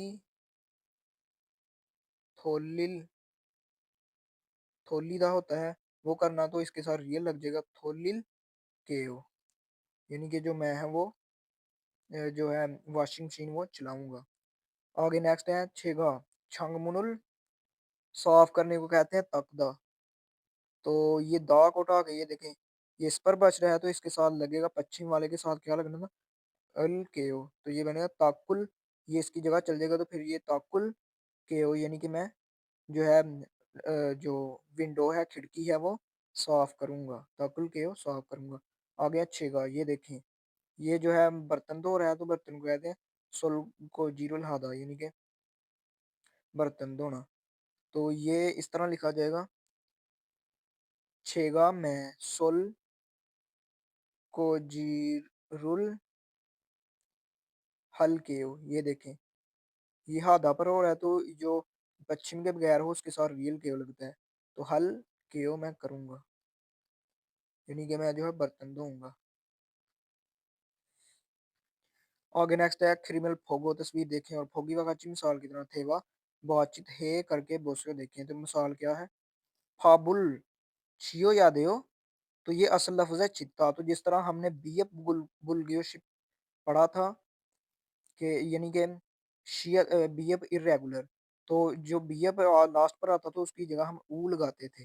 थोलिल थोलीदा होता है वो करना, तो इसके साथ रियल लग जाएगा थोलिल केओ, यानी कि जो मैं है वो जो है वॉशिंग मशीन वो चलाऊंगा। आगे नेक्स्ट है छेगा छंगमुनुल, साफ करने को कहते हैं तकदा। तो ये दा को उठा के ये देखें, ये इस पर बच रहा है तो इसके साथ लगेगा, पश्चिम वाले के साथ क्या लगना था, अल केओ, तो ये बनेगा ताकुल, ये इसकी जगह चल जाएगा तो फिर ये ताकुल केओ, यानी कि मैं जो है जो विंडो है खिड़की है वो साफ करूंगा, ताकुल केओ साफ करूंगा। आगे अच्छेगा ये देखें, ये जो है बर्तन धो रहा है तो बर्तन को कहते हैं सुल को जीरो लहादा, यानी कि बर्तन धोना। तो ये इस तरह लिखा जाएगा, छेगा में सुल को जीरुल हल केओ, ये देखें, ये हादा पर हो रहा है तो जो पश्चिम के बगैर हो उसके साथ रियल केओ लगता है, तो हल केओ मैं करूंगा, यानी कि मैं जो है बर्तन धोऊंगा। आगे नेक्स्ट है क्रिमिनल फोगो, तस्वीर देखें और फोगी वकाची मिसाल की तरह थेवा बातचीत है करके बोस को देखें, तो मिसाल क्या है, फाबुल छियो याद हो, तो ये असल लफ्ज है चित्ता, तो जिस तरह हमने बीएफ बुलगियोशिप पढ़ा था कि यानी कि बीएफ इरेगुलर, तो जो बीएफ लास्ट पर आता था उसकी जगह हम ऊ लगाते थे।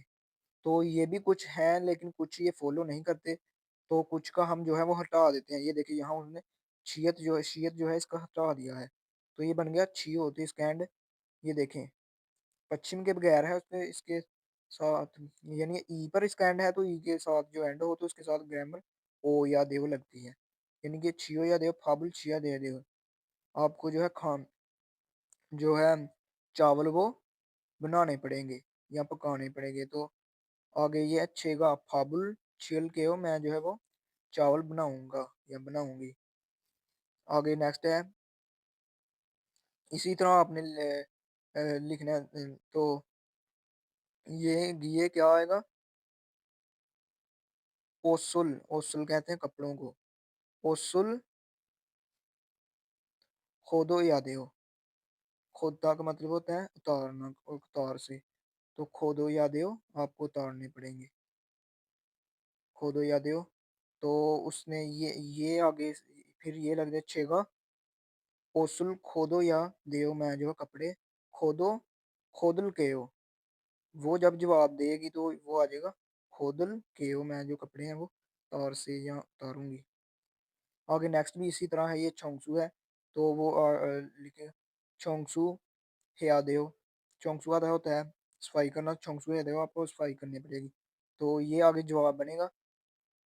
तो ये भी कुछ हैं लेकिन कुछ ये फॉलो नहीं करते, तो कुछ का हम जो है वो हटा देते हैं। ये देखिए यहाँ उन्होंने शीयत जो है इसका हटा दिया है, तो ये बन गया छियो, तो इसका एंड ये देखें पश्चिम के बगैर है उसमें इसके साथ, यानी ई पर इसका एंड है तो ई के साथ जो एंड हो तो उसके साथ ग्रामर ओ या देव लगती है, यानी कि छियो या देव फाबुल छिया दे देव। आपको जो है खान जो है चावल वो बनाने पड़ेंगे या पकाने पड़ेंगे, तो आगे ये अच्छेगा फाबुल छिल के हो, मैं जो है वो चावल बनाऊंगा या बनाऊंगी। आगे नेक्स्ट है इसी तरह आपने लिखना है, तो ये क्या आएगा, ओसुल, ओसुल कहते हैं कपड़ों को, ओसुल खोदो या दो, खोदा का मतलब होता है उतारना, उतार से, तो खोदो या दो आपको उतारने पड़ेंगे, खोदो या दो। तो उसने ये आगे फिर ये लग जाएगा ओसुल खोदो या देओ, मैं जो है कपड़े खोदो खोदल के हो, वो जब जवाब देगी तो वो आ जाएगा खोदल के हो, मैं जो कपड़े हैं वो तार से या उतारूंगी। आगे नेक्स्ट भी इसी तरह है, ये छोंगसू है, तो वो लिखे छोंगसू हेयादेओ, छोंगसू आधा होता है सफाई करना, छोंगसू हेयादेओ आपको सफाई करनी पड़ेगी, तो ये आगे जवाब बनेगा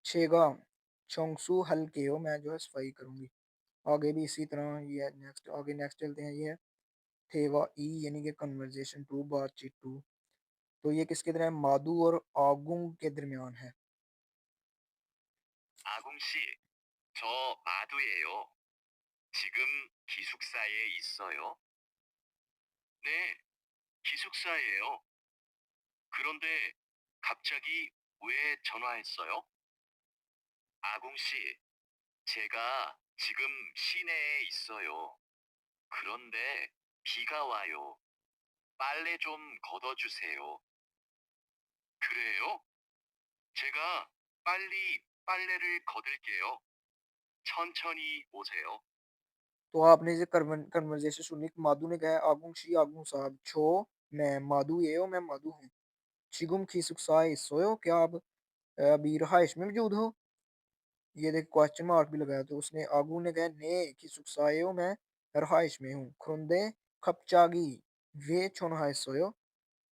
छेगा छोंगसू हल के हो, मैं जो है सफाई करूंगी। आगे भी इसी तरह ये नेक्स्ट, आगे नेक्स्ट चलते हैं, ये है थेवा ई यानी कि कन्वर्जेशन टू, बातचीत टू, तो ये किसके दरमियान, मादू और आगुंग के दरमियान है। 아궁 씨, 저 마두예요. 지금 기숙사에 있어요. 네, 기숙사예요. 그런데 갑자기 왜 전화했어요? 아궁 씨, 제가 지금 시내에 있어요. 그런데 비가 와요. 빨래 좀 걷어주세요. 그래요? 제가 빨리 빨래를 걷을게요. 천천히 오세요. तो आपने ये कन्वर्जेशन सुनी कि मादू ने कहा है आगुंग शी आगुंग साहब छो, मैं मादू ये हो, मैं मादू हूँ, शिगुम की सुखसाए सोयो, क्या आप अभी रहाइश में मौजूद हो, ये देख क्वेश्चन मार्क भी लगाया, तो उसने आगू ने कहा ने की सुखसाए हो, मैं रहाइश में हूँ, खुंदे खपचागी वे छोनहाय सोयो,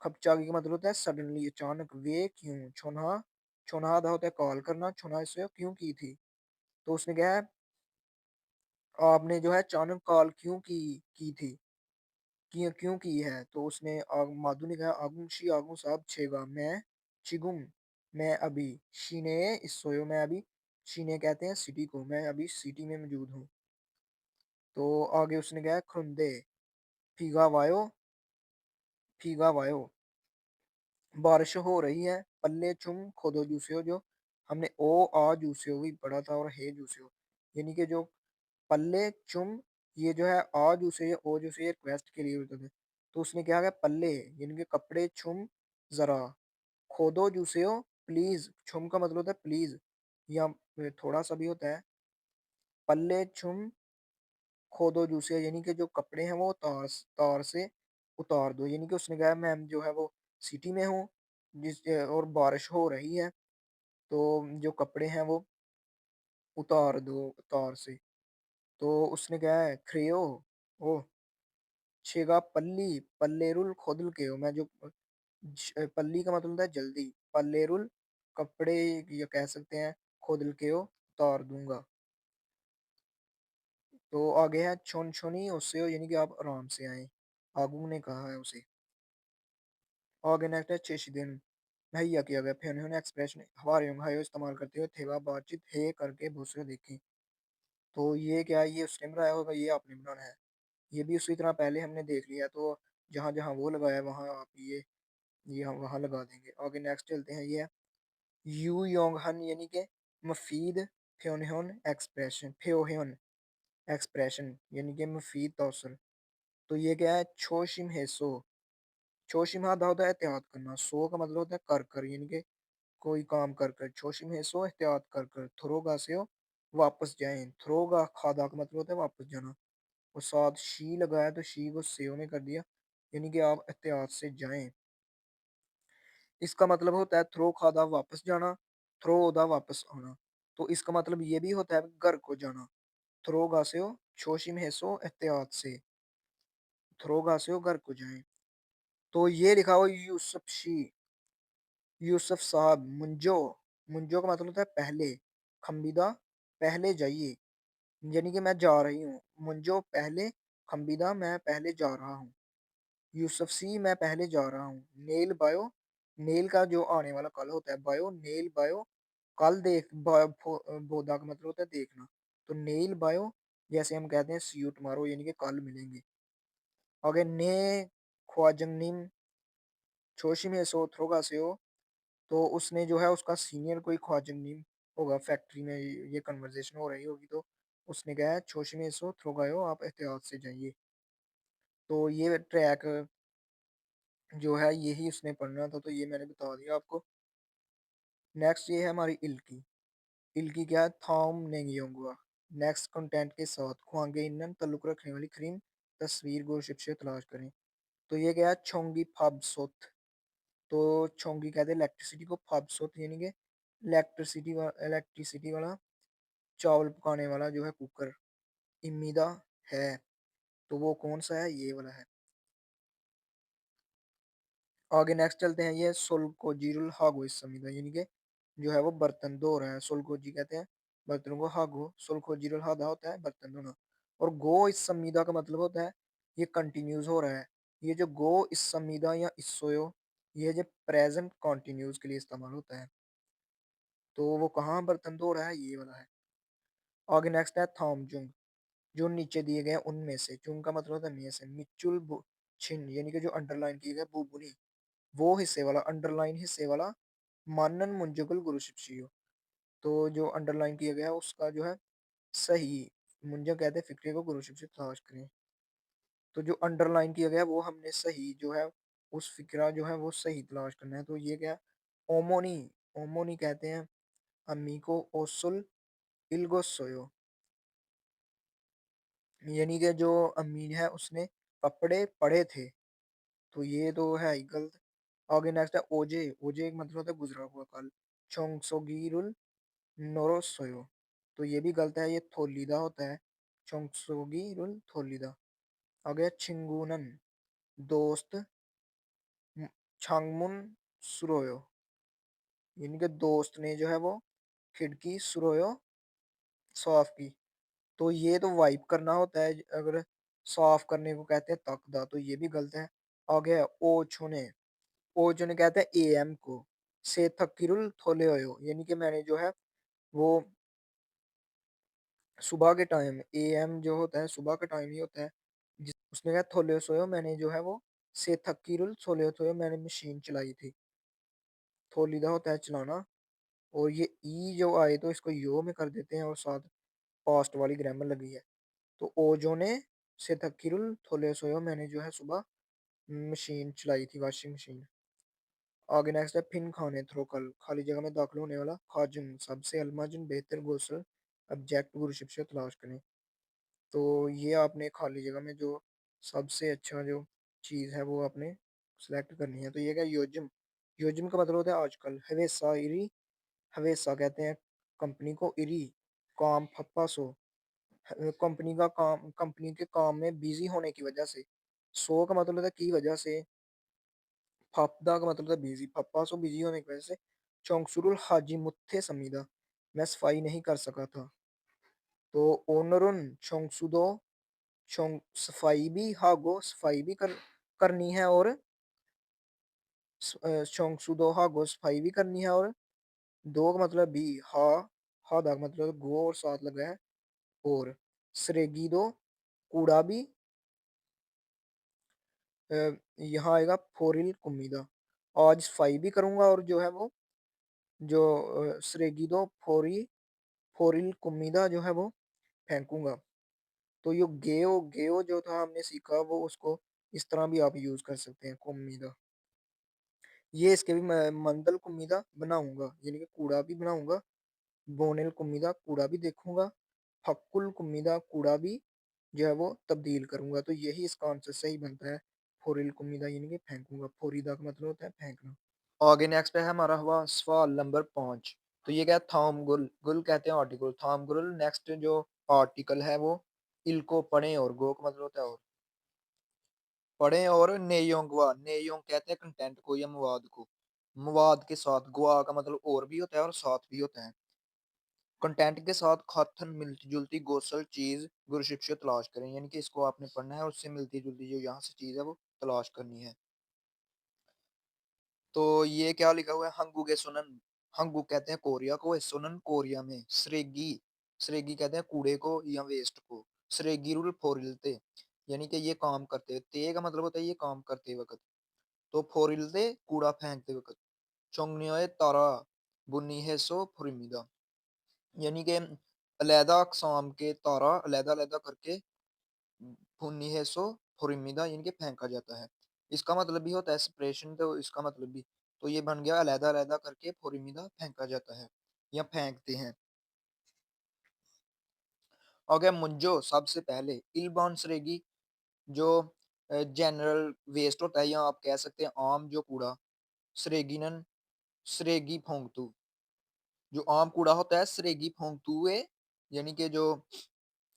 खपचागी का मतलब होता है सडनली अचानक, वे क्यों, छोनहा छोनहा दा होता है कॉल करना, छोनहाय सोयो क्यों की थी, तो उसने कहा है आपने जो है अचानक कॉल क्यों की थी, क्यों क्यों की है, तो उसने माधु ने कहा आगुन शी आगुन साहब छेगा मैं चिगुम, मैं अभी शीने इस सोयो, मैं अभी शीने कहते हैं सिटी को, मैं अभी सिटी में मौजूद हूँ। तो आगे उसने कहा है खुंदे, फीगा वायो, फीगा वायो, बारिश हो रही है, पल्ले चुम खोदो जूसियो, जो हमने ओ आ जूसियो भी पढ़ा था, और हे जूसियो, यानी कि जो पल्ले चुम, ये जो है आ जूसियो ओ जूसियो ये रिक्वेस्ट के लिए होते थे। तो उसने क्या किया, पल्ले यानी कि कपड़े चुम जरा, खोदो जूसियो प्लीज, छुम का मतलब होता है प्लीज, या थोड़ा सा भी होता है, पल्ले चुम खोदो जूसिया, यानी कि जो कपड़े हैं वो तार तार से उतार दो, यानी कि उसने कहा मैं जो है वो सिटी में हूँ, और बारिश हो रही है, तो जो कपड़े हैं वो उतार दो तार से। तो उसने कहा है क्रेओ ओ छेगा पल्ली पल्लेरुल खोदल के हो, मैं जो पल्ली का मतलब होता है जल्दी, पल्लेरुल कपड़े या कह सकते हैं खोदल के हो उतार दूंगा। तो आगे है छोन छोनी उससे हो, यानी कि आप आराम से आए, आगू ने कहा है उसे। आगे नेक्स्ट है चेशिदेन मुहैया किया गया, फिर उन्होंने एक्सप्रेशन हवारे हायो इस्तेमाल करते हुए थेवा बातचीत हे करके दूसरे देखें। तो ये क्या है, ये उसने बनाया होगा, ये आपने बनाना है, ये भी उसी तरह पहले हमने देख लिया, तो जहाँ जहाँ वो लगाया वहाँ आप ये हम वहाँ लगा देंगे। आगे नेक्स्ट चलते हैं, ये है यू योंग हन, यानी कि मफीद फ्योनहन एक्सप्रेशन, फ्योहन एक्सप्रेशन, यानी कि मुफीद तौसर। तो ये क्या है, छोशिम हेसो, छोशिम हादा होता है एहतियात करना, सो का मतलब होता है कर कर, यानी कि कोई काम कर कर, छोशिम हेसो एहतियात कर कर, थ्रोगा से हो वापस जाएं, थ्रोगा खादा का मतलब होता है वापस जाना, और साथ शी लगाया तो शी को सेव ने कर दिया, यानी कि आप एहतियात से जाएं। इसका मतलब होता है थ्रो खादा वापस जाना, थ्रो ओदा वापस आना। तो इसका मतलब ये भी होता है घर को जाना, थ्रो गासेओ छोशिम हेसो एहतियात से, थ्रो गासेओ घर को जाएं। तो ये लिखा हो यूसुफ शी, यूसुफ साहब मुंजो, मुंजो का मतलब होता है पहले, खम्बिदा पहले जाइए, यानी कि मैं जा रही हूँ, मुंजो पहले, खम्बिदा मैं पहले जा रहा हूँ, यूसुफ सी मैं पहले जा रहा हूँ, नेल बायो, नेल का जो आने वाला कल होता है, बायो नेल बायो कल देख, बोदा का मतलब होता है देखना, तो नेल बायो जैसे हम कहते हैं सी यू टुमारो, यानी कि कल मिलेंगे। आगे ने ख्वाजंगनिम छोशी में सो थ्रोगा से हो, तो उसने जो है उसका सीनियर कोई ख्वाजंगनिम होगा, फैक्ट्री में ये कन्वर्सेशन हो रही होगी, तो उसने कहा है छोशी में सो थ्रोगायो आप एहतियात से जाइए। तो ये ट्रैक जो है यही उसने पढ़ना था, तो ये मैंने बता दिया आपको। नेक्स्ट ये है हमारी इल्की, इल्की क्या है, थॉम नेंगियोंगुआ, नेक्स्ट कंटेंट के साथ खुआंगे इनन ताल्लुक रखने वाली क्रीम तस्वीर गोशिप से तलाश करें। तो ये क्या है, छोंगी फबसोत, तो छोंगी कहते हैं इलेक्ट्रिसिटी को, फबसोत यानी कि इलेक्ट्रिसिटी वाला चावल पकाने वाला जो है कुकर, इमीदा है, तो वो कौन सा है, ये वाला है। आगे नेक्स्ट चलते हैं, ये सोलकोजीरुल हागो इस समीदा, यानी कि जो है वो बर्तन धो रहा है, सोलकोजी कहते हैं बर्तनों को, हागो सोलकोजीरुल हादा होता है बर्तन धोना, और गो इस समीदा का मतलब होता है ये कंटिन्यूस हो रहा है। ये जो गो इस समीदा या इसोयो, ये जो प्रेजेंट कॉन्टिन्यूस के लिए इस्तेमाल होता है, तो वो कहाँ बर्तन धो रहा है, ये वाला है। आगे नेक्स्ट है थॉमजुंग, जो नीचे दिए गए हैं उनमें से, जुंग का मतलब होता है में से, मिचुल छिन यानी कि जो अंडरलाइन किए गए बुबुनी, वो हिस्से वाला, अंडरलाइन हिस्से वाला, मानन मुंजगल गुरु शिक्षियो, तो जो अंडरलाइन किया गया है उसका जो है सही, मुंजा कहते हैं फिक्रे को गुरु शिक्षित तलाश करें, तो जो अंडरलाइन किया गया है वो हमने सही जो है उस फिक्रा जो है वो सही तलाश करना है। तो ये क्या है, ओमोनी, ओमोनी कहते हैं अम्मी को, ओसुल इल्गोसोयो, यानी कि जो अम्मी है उसने कपड़े पड़े थे, तो ये तो है ही गलत। आगे नेक्स्ट है ओजे, ओजे एक मतलब होता है गुजरा हुआ कल, चोंगसोगीरुल नोरोसोयो, तो ये भी गलत है, ये थोलीदा होता है, चोंगसोगीरुल थोलीदा। आगे है छिंगूनन, दोस्त, छांगमुन सुरोयो, यानी कि दोस्त ने जो है वो खिड़की सुरोयो साफ की, तो ये तो वाइप करना होता है, अगर साफ करने को कहते हैं तकदा, तो ये भी गलत है। आगे है ओछोने, ओछोने कहते हैं एएम को, से थकिरुल थोले होयो, यानी कि मैंने जो है वो सुबह के टाइम एएम जो होता है सुबह का टाइम ही होता है। जिस उसने कहा थोले सोयो मैंने जो है वो से थकीरुल सोले सोयो मैंने मशीन चलाई थी। थोलीदा होता है चलाना और ये ई जो आए तो इसको यो में कर देते हैं और साथ पास्ट वाली ग्रामर लगी है। तो ओजो ने से थकीरुल थोले सोयो मैंने जो है सुबह मशीन चलाई थी वॉशिंग मशीन। आगे नेक्स्ट है फिन खाने थ्रोकल खाली जगह में दाखिल होने वाला खाजुन सबसे अलमाजुन बेहतर गोसल ऑब्जेक्ट गुरशिप से तलाश करें। तो ये आपने खाली जगह में जो सबसे अच्छा जो चीज़ है वो आपने सेलेक्ट करनी है। तो ये क्या योजम योजम का मतलब होता है आजकल हवेसा इरी हवेसा कहते हैं कंपनी को इरी काम फप्पा सो कंपनी का काम कंपनी के काम में बिजी होने की वजह से सो का मतलब होता है की वजह से फाफ्दा का मतलब था बिजी पप्पा सो बिजी होने की वजह से चोंगसुरुल हाजी मुत्थे समीदा मैं सफाई नहीं कर सका था। तो ओनरुन चोंगसुदो चोंग सफाई भी हागो सफाई भी करनी है और चोंगसुदो हागो सफाई भी करनी है और दो का मतलब भी हा दा का मतलब गो और साथ लगा है और सरेगी दो कूड़ा भी अ, यहाँ आएगा फोरिल कुमीदा आज सफाई भी करूंगा और जो है वो जो सरेगी दो फोरिल कुमीदा जो है वो फेंकूंगा। तो यो गेओ गेओ जो था हमने सीखा वो उसको इस तरह भी आप यूज कर सकते हैं कुमीदा। ये इसके भी मैं मंदल कुमीदा बनाऊंगा यानी कि कूड़ा भी बनाऊंगा। बोनेल कुमीदा कूड़ा भी देखूंगा। हक्कुल कुमीदा कूड़ा भी जो है वो तब्दील करूंगा। तो यही इसका आंसर सही बनता है फोरिल कुमीदा यानी कि फेंकूंगा। फोरीदा का मतलब होता है फेंकना। आगे नेक्स्ट है हमारा हुआ सवाल नंबर 5। तो ये क्या है थाम गुल गुल कहते हैं आर्टिकल थाम गुल नेक्स्ट जो आर्टिकल है वो इल को पढ़ें और गो का मतलब होता है और पढ़ें और नेयोंगवा नेयोंग कहते हैं कंटेंट को या मवाद को मवाद के साथ गुआ का मतलब और भी होता है और साथ भी होता है। कंटेंट के साथ खातन मिलती जुलती गोसल चीज गुरशिप से तलाश करें यानी कि इसको आपने पढ़ना है और उससे मिलती जुलती जो यहाँ से चीज है वो तलाश करनी है। तो ये क्या लिखा हुआ है हंगू के सुनन हंगू कहते हैं कोरिया को सुनन कोरिया में सरेगी सरेगी कहते हैं कूड़े को या वेस्ट को सरेगी रुल फोरिलते यानी कि ये काम करते ते का मतलब होता है ये काम करते वक्त तो फोरिलते कूड़ा फेंकते वक्त चोंगनियोए तारा बुनी है सो फुरिमिदा यानी कि अलहदा अकसाम के तारा अलहदा अलहदा करके भुनी है सो फुरिमिदा यानी कि फेंका जाता है। इसका मतलब भी होता है सेपरेशन तो इसका मतलब भी तो ये बन गया अलहदा-अलहदा करके फुरिमिदा फेंका जाता है या फेंकते हैं। हो गया मुंजो सबसे पहले इल्बान सरेगी जो जनरल वेस्ट होता है या आप कह सकते हैं आम जो कूड़ा सरेगिनन सरेगी फोंगतू जो आम कूड़ा होता है सरेगी फोंगतुए यानी कि जो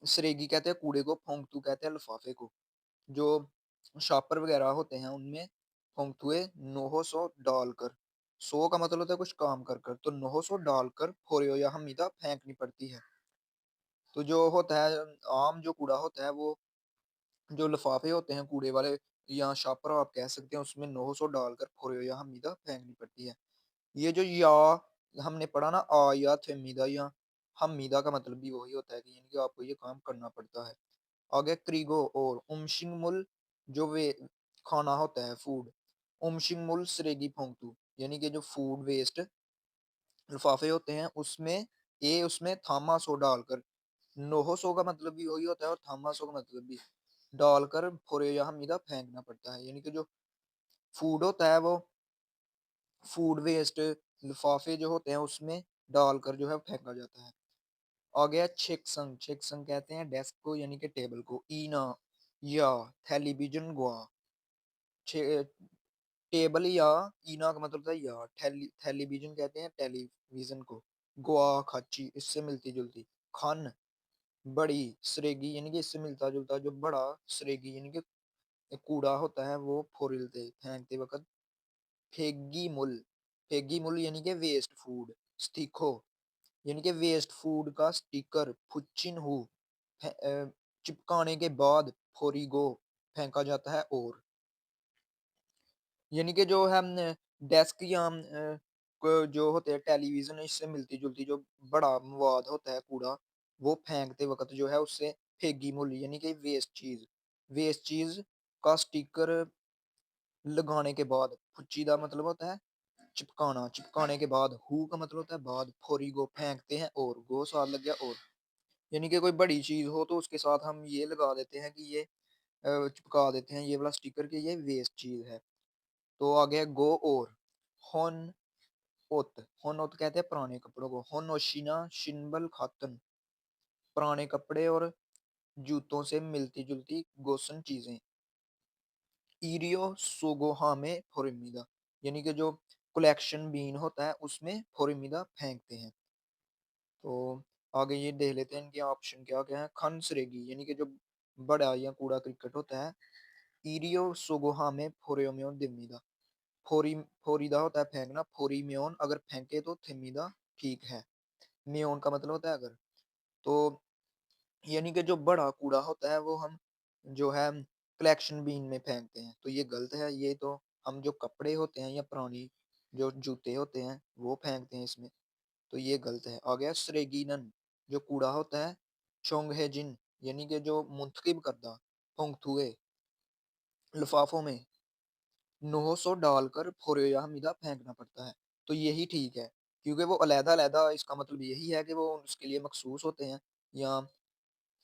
सरेगी कहते हैं कूड़े को फोंगतू कहते हैं लिफाफे को जो शॉपर वगैरह होते हैं उनमें फंक्तुए 900 डालकर 100 का मतलब होता है कुछ काम कर कर तो 900 डालकर फोरियो या हमीदा फेंकनी पड़ती है। तो जो होता है आम जो कूड़ा होता है वो जो लिफाफे होते हैं कूड़े वाले या शॉपर आप कह सकते हैं उसमें 900 डालकर फोरियो या हमीदा फेंकनी पड़ती है। ये जो या हमने पढ़ा ना आ या थमीदा या हमीदा का मतलब भी वही होता है कि यानी कि आपको ये काम करना पड़ता है। आगे क्रीगो और उमशिंगमुल जो वे खाना होता है फूड उमशिंगमुल सरेगी फोंगतू यानी कि जो फूड वेस्ट लिफाफे होते हैं उसमें ए उसमें थामा सो डालकर नोहो सो का मतलब भी वही होता है और थामा सो का मतलब भी डालकर फोरे या हमीदा फेंकना पड़ता है यानी कि जो फूड होता है वो फूड वेस्ट लिफाफे जो होते हैं उसमें डालकर जो है फेंका जाता है। आ गया चेकसंग चेकसंग कहते हैं डेस्क को यानी कि टेबल को ईना या टेलीविजन गुआ छे- टेबल या ईना का मतलब था या टेलीविजन कहते हैं टेलीविजन को गुआ खाची इससे मिलती जुलती खान बड़ी सरेगी यानी कि इससे मिलता जुलता जो बड़ा सरेगी यानी कि कूड़ा होता है वो फोड़ते फेंकते वक्त फेगी मुल यानी कि वेस्ट फूड स्टिको यानी कि वेस्ट फूड का स्टिकर फुच्चिन हु चिपकाने के बाद फोरिगो फेंका जाता है और यानी कि जो है डेस्क या जो होते हैं टेलीविजन इससे मिलती जुलती जो बड़ा मवाद होता है कूड़ा वो फेंकते वक़्त जो है उससे फेंगी मूल यानी कि वेस्ट चीज़ का स्टिकर लगाने के बाद, फुच्चीदा मतलब होता है चिपकाना, चिपकाने के बाद, हू का मतलब होता है बाद, फोरी गो फेंकते हैं और, गो साथ लग गया और। यानी कि कोई बड़ी चीज़ हो तो उसके साथ हम ये लगा देते हैं कि ये चिपका देते हैं ये वाला स्टिकर कि ये वेस्ट चीज़ है। तो आगे है गो और, होन होन ओत कहते हैं पुराने कपड़ों को, होन ओशिना शिनबल खातन, पुराने कपड़े और जूतों से मिलती-जुलती गोसन चीज़ें। इरियो सोगोहामे फोरिमिडा यानी कि जो कलेक्शन बीन होता है उसमें फोरिमिडा फेंकते हैं। तो आगे ये देख लेते हैं इनके ऑप्शन क्या-क्या हैं। खनसरेगी यानी कि जो बड़ा या कूड़ा क्रिकेट होता है। इरियो सोगोहामे फोरियोमियो दिमिदा फोरीदा होता है फेंकना, फोरीमियोन अगर फेंके तो थिमिदा ठीक है। मियोन का मतलब होता है अगर। तो यानी कि जो बड़ा कूड़ा होता है वो हम जो है कलेक्शन बीन में फेंकते हैं, तो ये गलत है। ये तो हम जो कपड़े होते हैं या पुरानी जो जूते होते हैं वो फेंकते हैं इसमें, तो ये गलत है। आ गया स्रेगीनन जो कूड़ा होता है, चोंगहेजिन यानी कि जो मुंतकिब करदा, होंगथुए लिफाफों में 900 डालकर फोरेयामिदा फेंकना पड़ता है, तो यही ठीक है। क्योंकि वो अलग-अलग इसका मतलब यही है कि वो उसके लिए मखसूस होते हैं या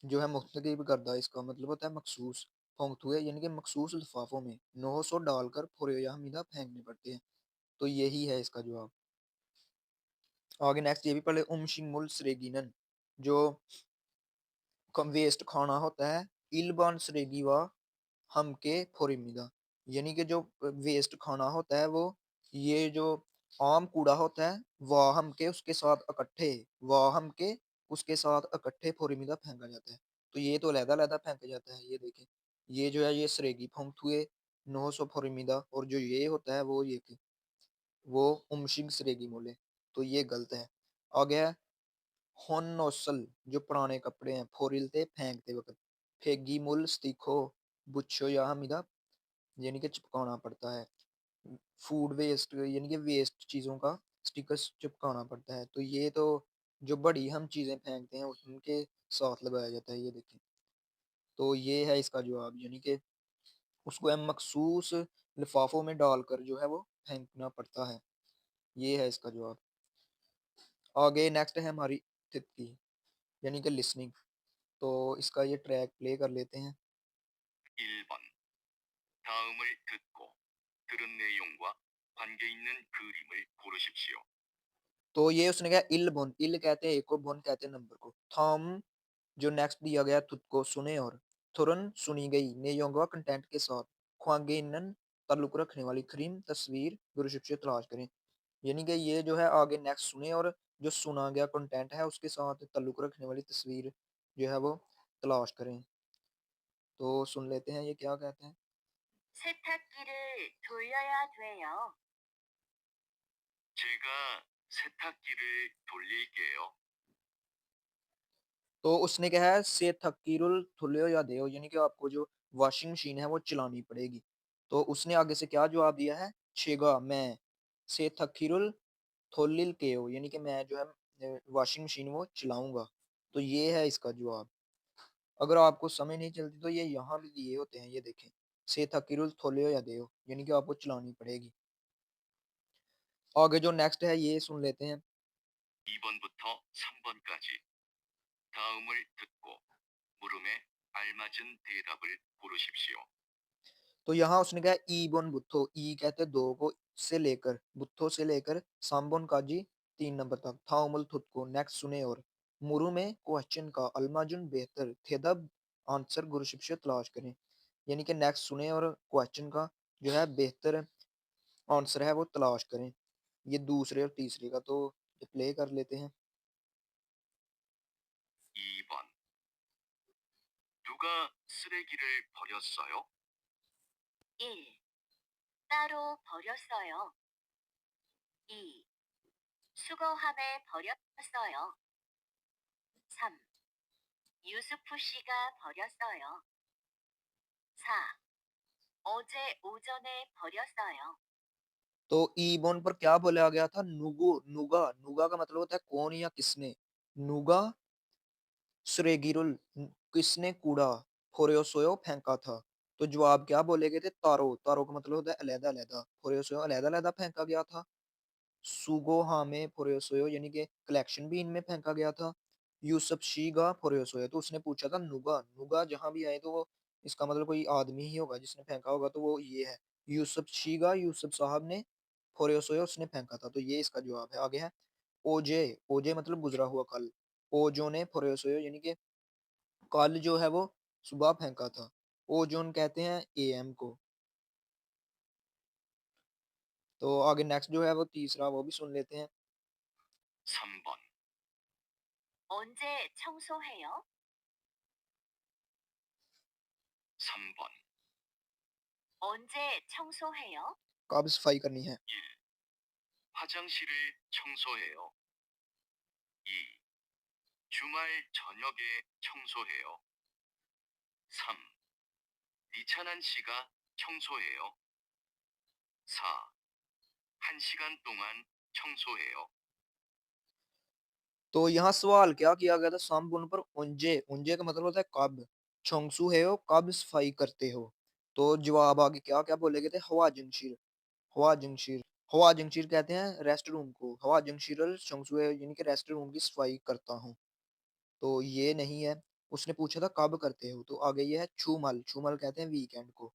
जो है मुस्तकीब करदा इसका मतलब होता है मखसूस, फोंगथुए यानी कि मखसूस लिफाफों में 900 डालकर फोरेयामिदा फेंकने पड़ते हैं, तो यही है इसका जवाब। आगे नेक्स्ट ये भी पढ़ ले उमशिंगमुल स्रेगिनन जो कम वेस्ट खाना होता है, इल्बान स्रेगिवा हमके फोरिमिदा यानी कि जो वेस्ट खाना होता है वो ये जो आम कूड़ा होता है वाहम के उसके साथ इकट्ठे वाहम के उसके साथ इकट्ठे फोरिमिदा फेंका जाता है। तो ये तो अलग-अलग फेंका जाता है, ये देखें। ये जो है ये सरेगी फंगथुए 900 फोरिमिदा और जो ये होता है वो ये कि वो उमशिग सरेगी मोले, तो ये गलत है। आ गया होन्नोसल जो पुराने कपड़े हैं फोरिलते फेंकते वक़्त, फेगीमुल स्टिको बुच्चो या हमिदा यानी कि चिपकाना पड़ता है। फूड वेस्ट यानी कि वेस्ट चीज़ों का स्टिकर्स चिपकाना पड़ता है। तो ये तो जो बड़ी हम चीज़ें फेंकते हैं उनके साथ लगाया जाता है, ये देखें। तो ये है इसका जवाब यानी कि उसको हम मखसूस लिफ़ाफ़ों में डालकर जो है वो फेंकना पड़ता है। ये है इसका जवाब। आगे नेक्स्ट है हमारी थितकी यानी कि लिसनिंग। तो इसका ये ट्रैक प्ले कर लेते हैं। 1번. 다음을 듣고 들은 내용과 관계 있는 그림을 고르십시오. तो ये उसने कहा इल बोन, इल कहते हैं एक को, बोन कहते हैं नंबर को। थॉम जो नेक्स्ट दिया गया तुद को सुने और थुरन सुनी गई नेयोंगवा कंटेंट के साथ ख्वांगेनन ताल्लुक रखने वाली क्रीम तस्वीर गुरुशिप से तलाश करें। यानी कि ये जो है आगे नेक्स्ट सुने और जो सुना गया कंटेंट है उसके साथ ताल्लुक रखने वाली तस्वीर जो है वो तलाश करें। तो सुन लेते हैं ये क्या कहते हैं। 세탁기를 돌려야 돼요. 제가 세탁기를 돌릴게요. तो उसने कहा है से थकीरुल थुल्यो या देओ यानी कि आपको जो वॉशिंग मशीन है वो चलानी पड़ेगी। तो उसने आगे से क्या जवाब दिया है? छेगा मैं से थकीरुल थोलिल केओ यानी कि मैं जो है वॉशिंग मशीन वो चलाऊँगा। तो ये है इसका जवाब। अगर आपको समझ नहीं चलती तो ये यहाँ भी दिए होते हैं, ये देखें। से थकीरुल थोलियो या देओ यानी कि आपको चलानी पड़ेगी। आगे जो नेक्स्ट है ये सुन लेते हैं। 2번부터 3번까지 다음을 듣고 물음에 알맞은 대답을 고르십시오. तो यहाँ उसने कहा ईबोन बुत्थो, ई कहते हैं 2 को, से लेकर, बुत्थो से लेकर सांबोन काजी 3 नंबर तक, थाउमुल थुत को नेक्स्ट सुने और मुरु में क्वेश्चन का अल्माजुन बेहतर थेदब आंसर गुरुशिप से तलाश करें। यानी कि नेक्स्ट सुने और क्वेश्चन का जो है बेहतर आंसर है वो तलाश करें। ये दूसरे और तीसरे का तो ये प्ले कर लेते हैं। 2번. 누가 쓰레기를 버렸어요? 1. 따로 버렸어요. 2. 수거함에 버렸어요. 3. 유수프 씨가 버렸어요. 4. 어제 오전에 버렸어요. तो ईबोन पर क्या बोला गया था? नुगु, नुगा, नुगा का मतलब होता है कौन या किसने। नुगा सुरेगिरुल किसने कूड़ा फोरेसोयो फेंका था? तो जवाब क्या बोले गए थे? तारो। तारो का मतलब होता है अलग-अलग। फोरेसोयो अलग-अलग फेंका गया था। सुगोहामे फोरेसोयो यानी कि कलेक्शन भी इनमें फेंका गया था। यूसुफ फोरेसोयो तो उसने पूछा था नुगा। नुगा जहाँ भी आए तो वो इसका मतलब कोई आदमी ही होगा जिसने फेंका होगा तो वो ये है। यूसुफ साहब ने फोरेसोयो उसने फेंका था तो ये इसका जवाब है। आगे है ओजे। ओजे मतलब गुजरा हुआ कल। ओजो ने फोरेसोयो यानी कि कल जो है वो सुबह फेंका था। ओजोन कहते हैं एएम को। तो आगे नेक्स्ट जो है वो तीसरा वो भी सुन लेते हैं। 3번. 언제 청소해요? 3번. 언제 청소해요? कब सफाई करनी है? 1. 화장실을 청소해요. 2. 주말 저녁에 청소해요. 3. 이찬한 씨가 청소해요. 4. 1시간 동안 청소해요. तो यहाँ सवाल क्या किया गया था सामबुन पर उंजे। उंजे का मतलब होता है कब। छोंगसू है हो कब सफाई करते हो। तो जवाब आगे क्या क्या बोले गए थे? हवा जंगशीर। हवा जंगशीर। हवा जंगशीर कहते हैं रेस्ट रूम को। हवा जंगशीर छोंगसू है यानी कि रेस्ट रूम की सफाई करता हूँ। तो ये नहीं है। उसने पूछा था कब करते हो तो आगे ये है छूमल। छूमल कहते हैं वीकेंड को।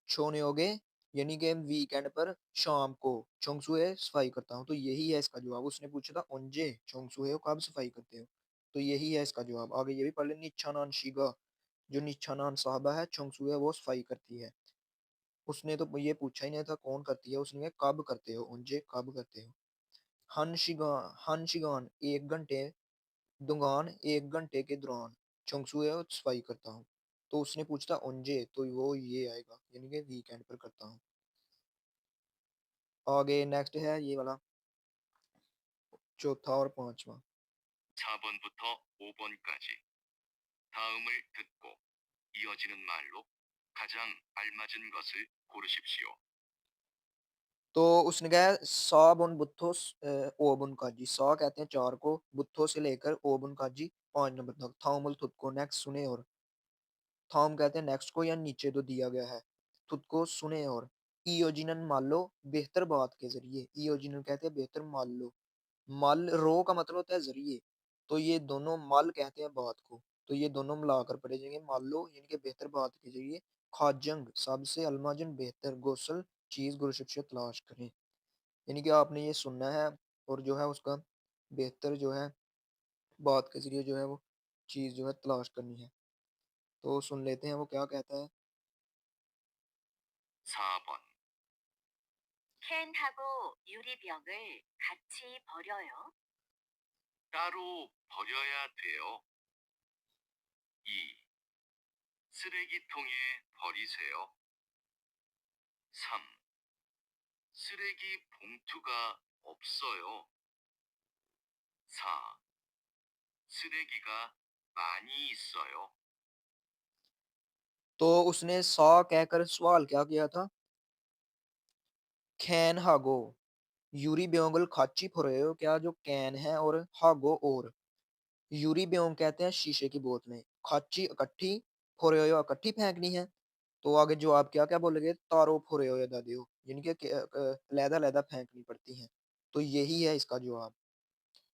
छोनेयोगे यानी कि वीकेंड पर शाम को चोंगसुए सफाई करता हूँ तो यही है इसका जवाब। उसने पूछा था ओंजे चोंगसुए हो कब सफाई करते हो तो यही है इसका जवाब। आगे ये भी पढ़ ले निच्छानान शिगा। जो निच्छानान साहबा है चोंगसुए वो सफाई करती है। उसने तो ये पूछा ही नहीं था कौन करती है। उसने कहा कब करते हो ओंजे कब करते हो। हन शिगान 1 घंटे दुगान 1 घंटे के दौरान चोंगसुए सफाई करता हूँ। तो उसने पूछा ओंजे तो वो ये आएगा यानी कि वीकेंड पर करता हूँ। आगे नेक्स्ट है ये वाला चौथा और पांचवा। 4번부터 5번까지 다음을 듣고 이어지는 말로 가장 알맞은 것을 고르십시오. तो उसने कहा सा बुन बुत्थो ओबुन काजी। सा कहते हैं 4 को, बुत्थो से लेकर ओबुन काजी 5 नंबर तक। थाउमल थुत को नेक्स्ट सुने और। थाम कहते हैं नेक्स्ट को या नीचे तो दिया गया है। थुत को सुने और। इयोजिनन मान लो बेहतर बात के जरिए। इयोजिनन कहते हैं बेहतर मान लो। मल रो का मतलब होता है जरिए। तो ये दोनों मल कहते हैं बात को। तो ये दोनों मिलाकर पढ़े जाएंगे मान लो यानी कि बेहतर बात के जरिए। खाजंग सबसे अलमाजन बेहतर गोसल चीज गुरशिक्षा तलाश करें। यानी कि आपने ये सुनना है और जो है उसका बेहतर जो है बात के जरिए जो है वो चीज जो है तलाश करनी है। तो सुन लेते हैं वो क्या कहता है। 4번. 캔하고 유리병을 같이 버려요. 따로 버려야 돼요. 2. 쓰레기통에 버리세요. 3. 쓰레기 봉투가 없어요. 4. 쓰레기가 많이 있어요. तो उसने सा कहकर सवाल क्या किया था? खैन हागो यूरी ब्योंगल खाची फोरेयो। क्या जो कैन है और हागो और यूरी ब्योंग कहते हैं शीशे की बोतलें। खाची इकट्ठी फोरेयो इकट्ठी फेंकनी है। तो आगे जवाब क्या क्या बोलेगे? तारो फोरेयो या दादियो यानी कि लहदा लहदा फेंकनी पड़ती है। तो यही है इसका जवाब।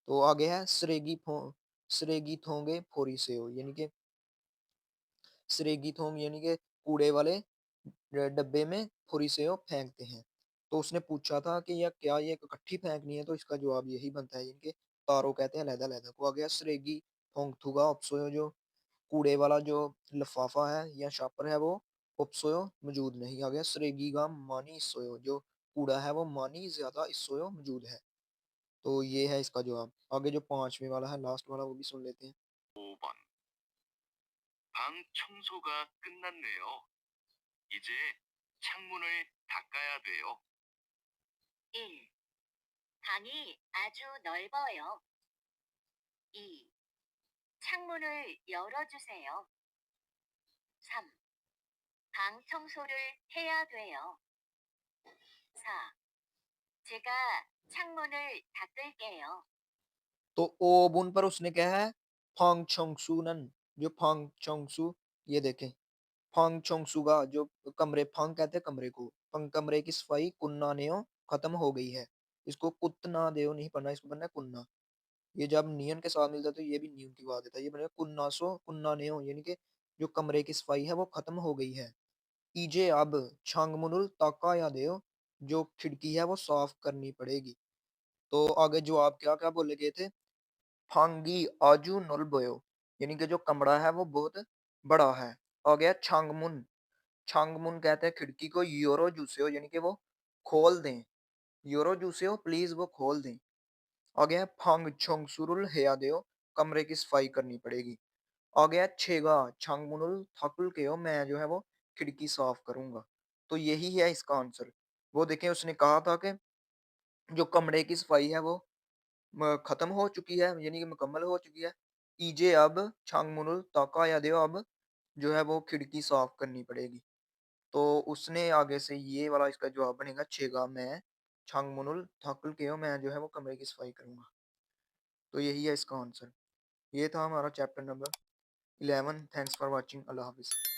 तो आगे है सरेगी थोंगे फोरी से हो यानी कि सरेगी थोंग यानी कि कूड़े वाले डब्बे में फुरी से हो फेंकते हैं। तो उसने पूछा था कि यह क्या ये इकट्ठी फेंकनी है तो इसका जवाब यही बनता है इनके तारो कहते हैं लहदा लहदा को। आ गया सरेगी थोंगथुगा उपसोयो जो कूड़े वाला जो लिफाफा है या शापर है वो उपसोयो मौजूद नहीं। आ गया सरेगी का मानी सोयो जो कूड़ा है वो मानी ज्यादा इसोयो मौजूद है। तो ये है इसका जवाब। आगे जो पांचवे वाला है लास्ट वाला वो भी सुन लेते हैं। 5번. 방 청소가 끝났네요. 이제 창문을 닦아야 돼요. 1. 방이 아주 넓어요. 2. 창문을 열어주세요. 3. 방 청소를 해야 돼요. 4. 제가 창문을 닦을게요. तो ओबुन पर उसने क्या है फांग चोंगसुनन, जो फांग चोंगसू, ये देखें फांग चोंगसुगा, जो कमरे, फांग कहते हैं कमरे को, कमरे की सफाई कुन्ना नेओ खत्म हो गई है। इसको कुत्तना देओ नहीं पढ़ना, इसको पढ़ना है कुन्ना। ये जब नियन के साथ मिलता है तो ये भी न्यून की बात देता है। ये बनेगा कुन्ना सो कुन्ना नेओ, यानी कि जो कमरे की सफाई है वो खत्म हो गई है। ईजे अब छांगमुनुल ताका या देओ, जो खिड़की है वो साफ करनी पड़ेगी। तो आगे जवाब क्या क्या बोले गए थे? फांगी आजू नुल बोयो, यानी कि जो कमरा है वो बहुत बड़ा है। आ गया छांगमुन, छांगमुन कहते हैं खिड़की को, यूरो जूसेओ, यानी कि वो खोल दें, यूरो जूसेओ प्लीज वो खोल दें। आ गया फंग छोंग सुरुल हेया देओ, कमरे की सफाई करनी पड़ेगी। आ गया छेगा छांगमुनुल थकुल केओ, मैं जो है वो खिड़की साफ करूंगा। तो यही है इसका आंसर। वो देखें उसने कहा था कि जो कमरे की सफाई है वो खत्म हो चुकी है, यानी कि मुकम्मल हो चुकी है। ईजे अब छांगमुनुल ताका या देओ, अब जो है वो खिड़की साफ करनी पड़ेगी। तो उसने आगे से ये वाला इसका जवाब बनेगा छेगा मैं छांगमुनुल थकुल केओ, मैं जो है वो कमरे की सफाई करूंगा। तो यही है इसका आंसर। ये था हमारा chapter number 11। Thanks for watching. अल्लाह हाफिज़।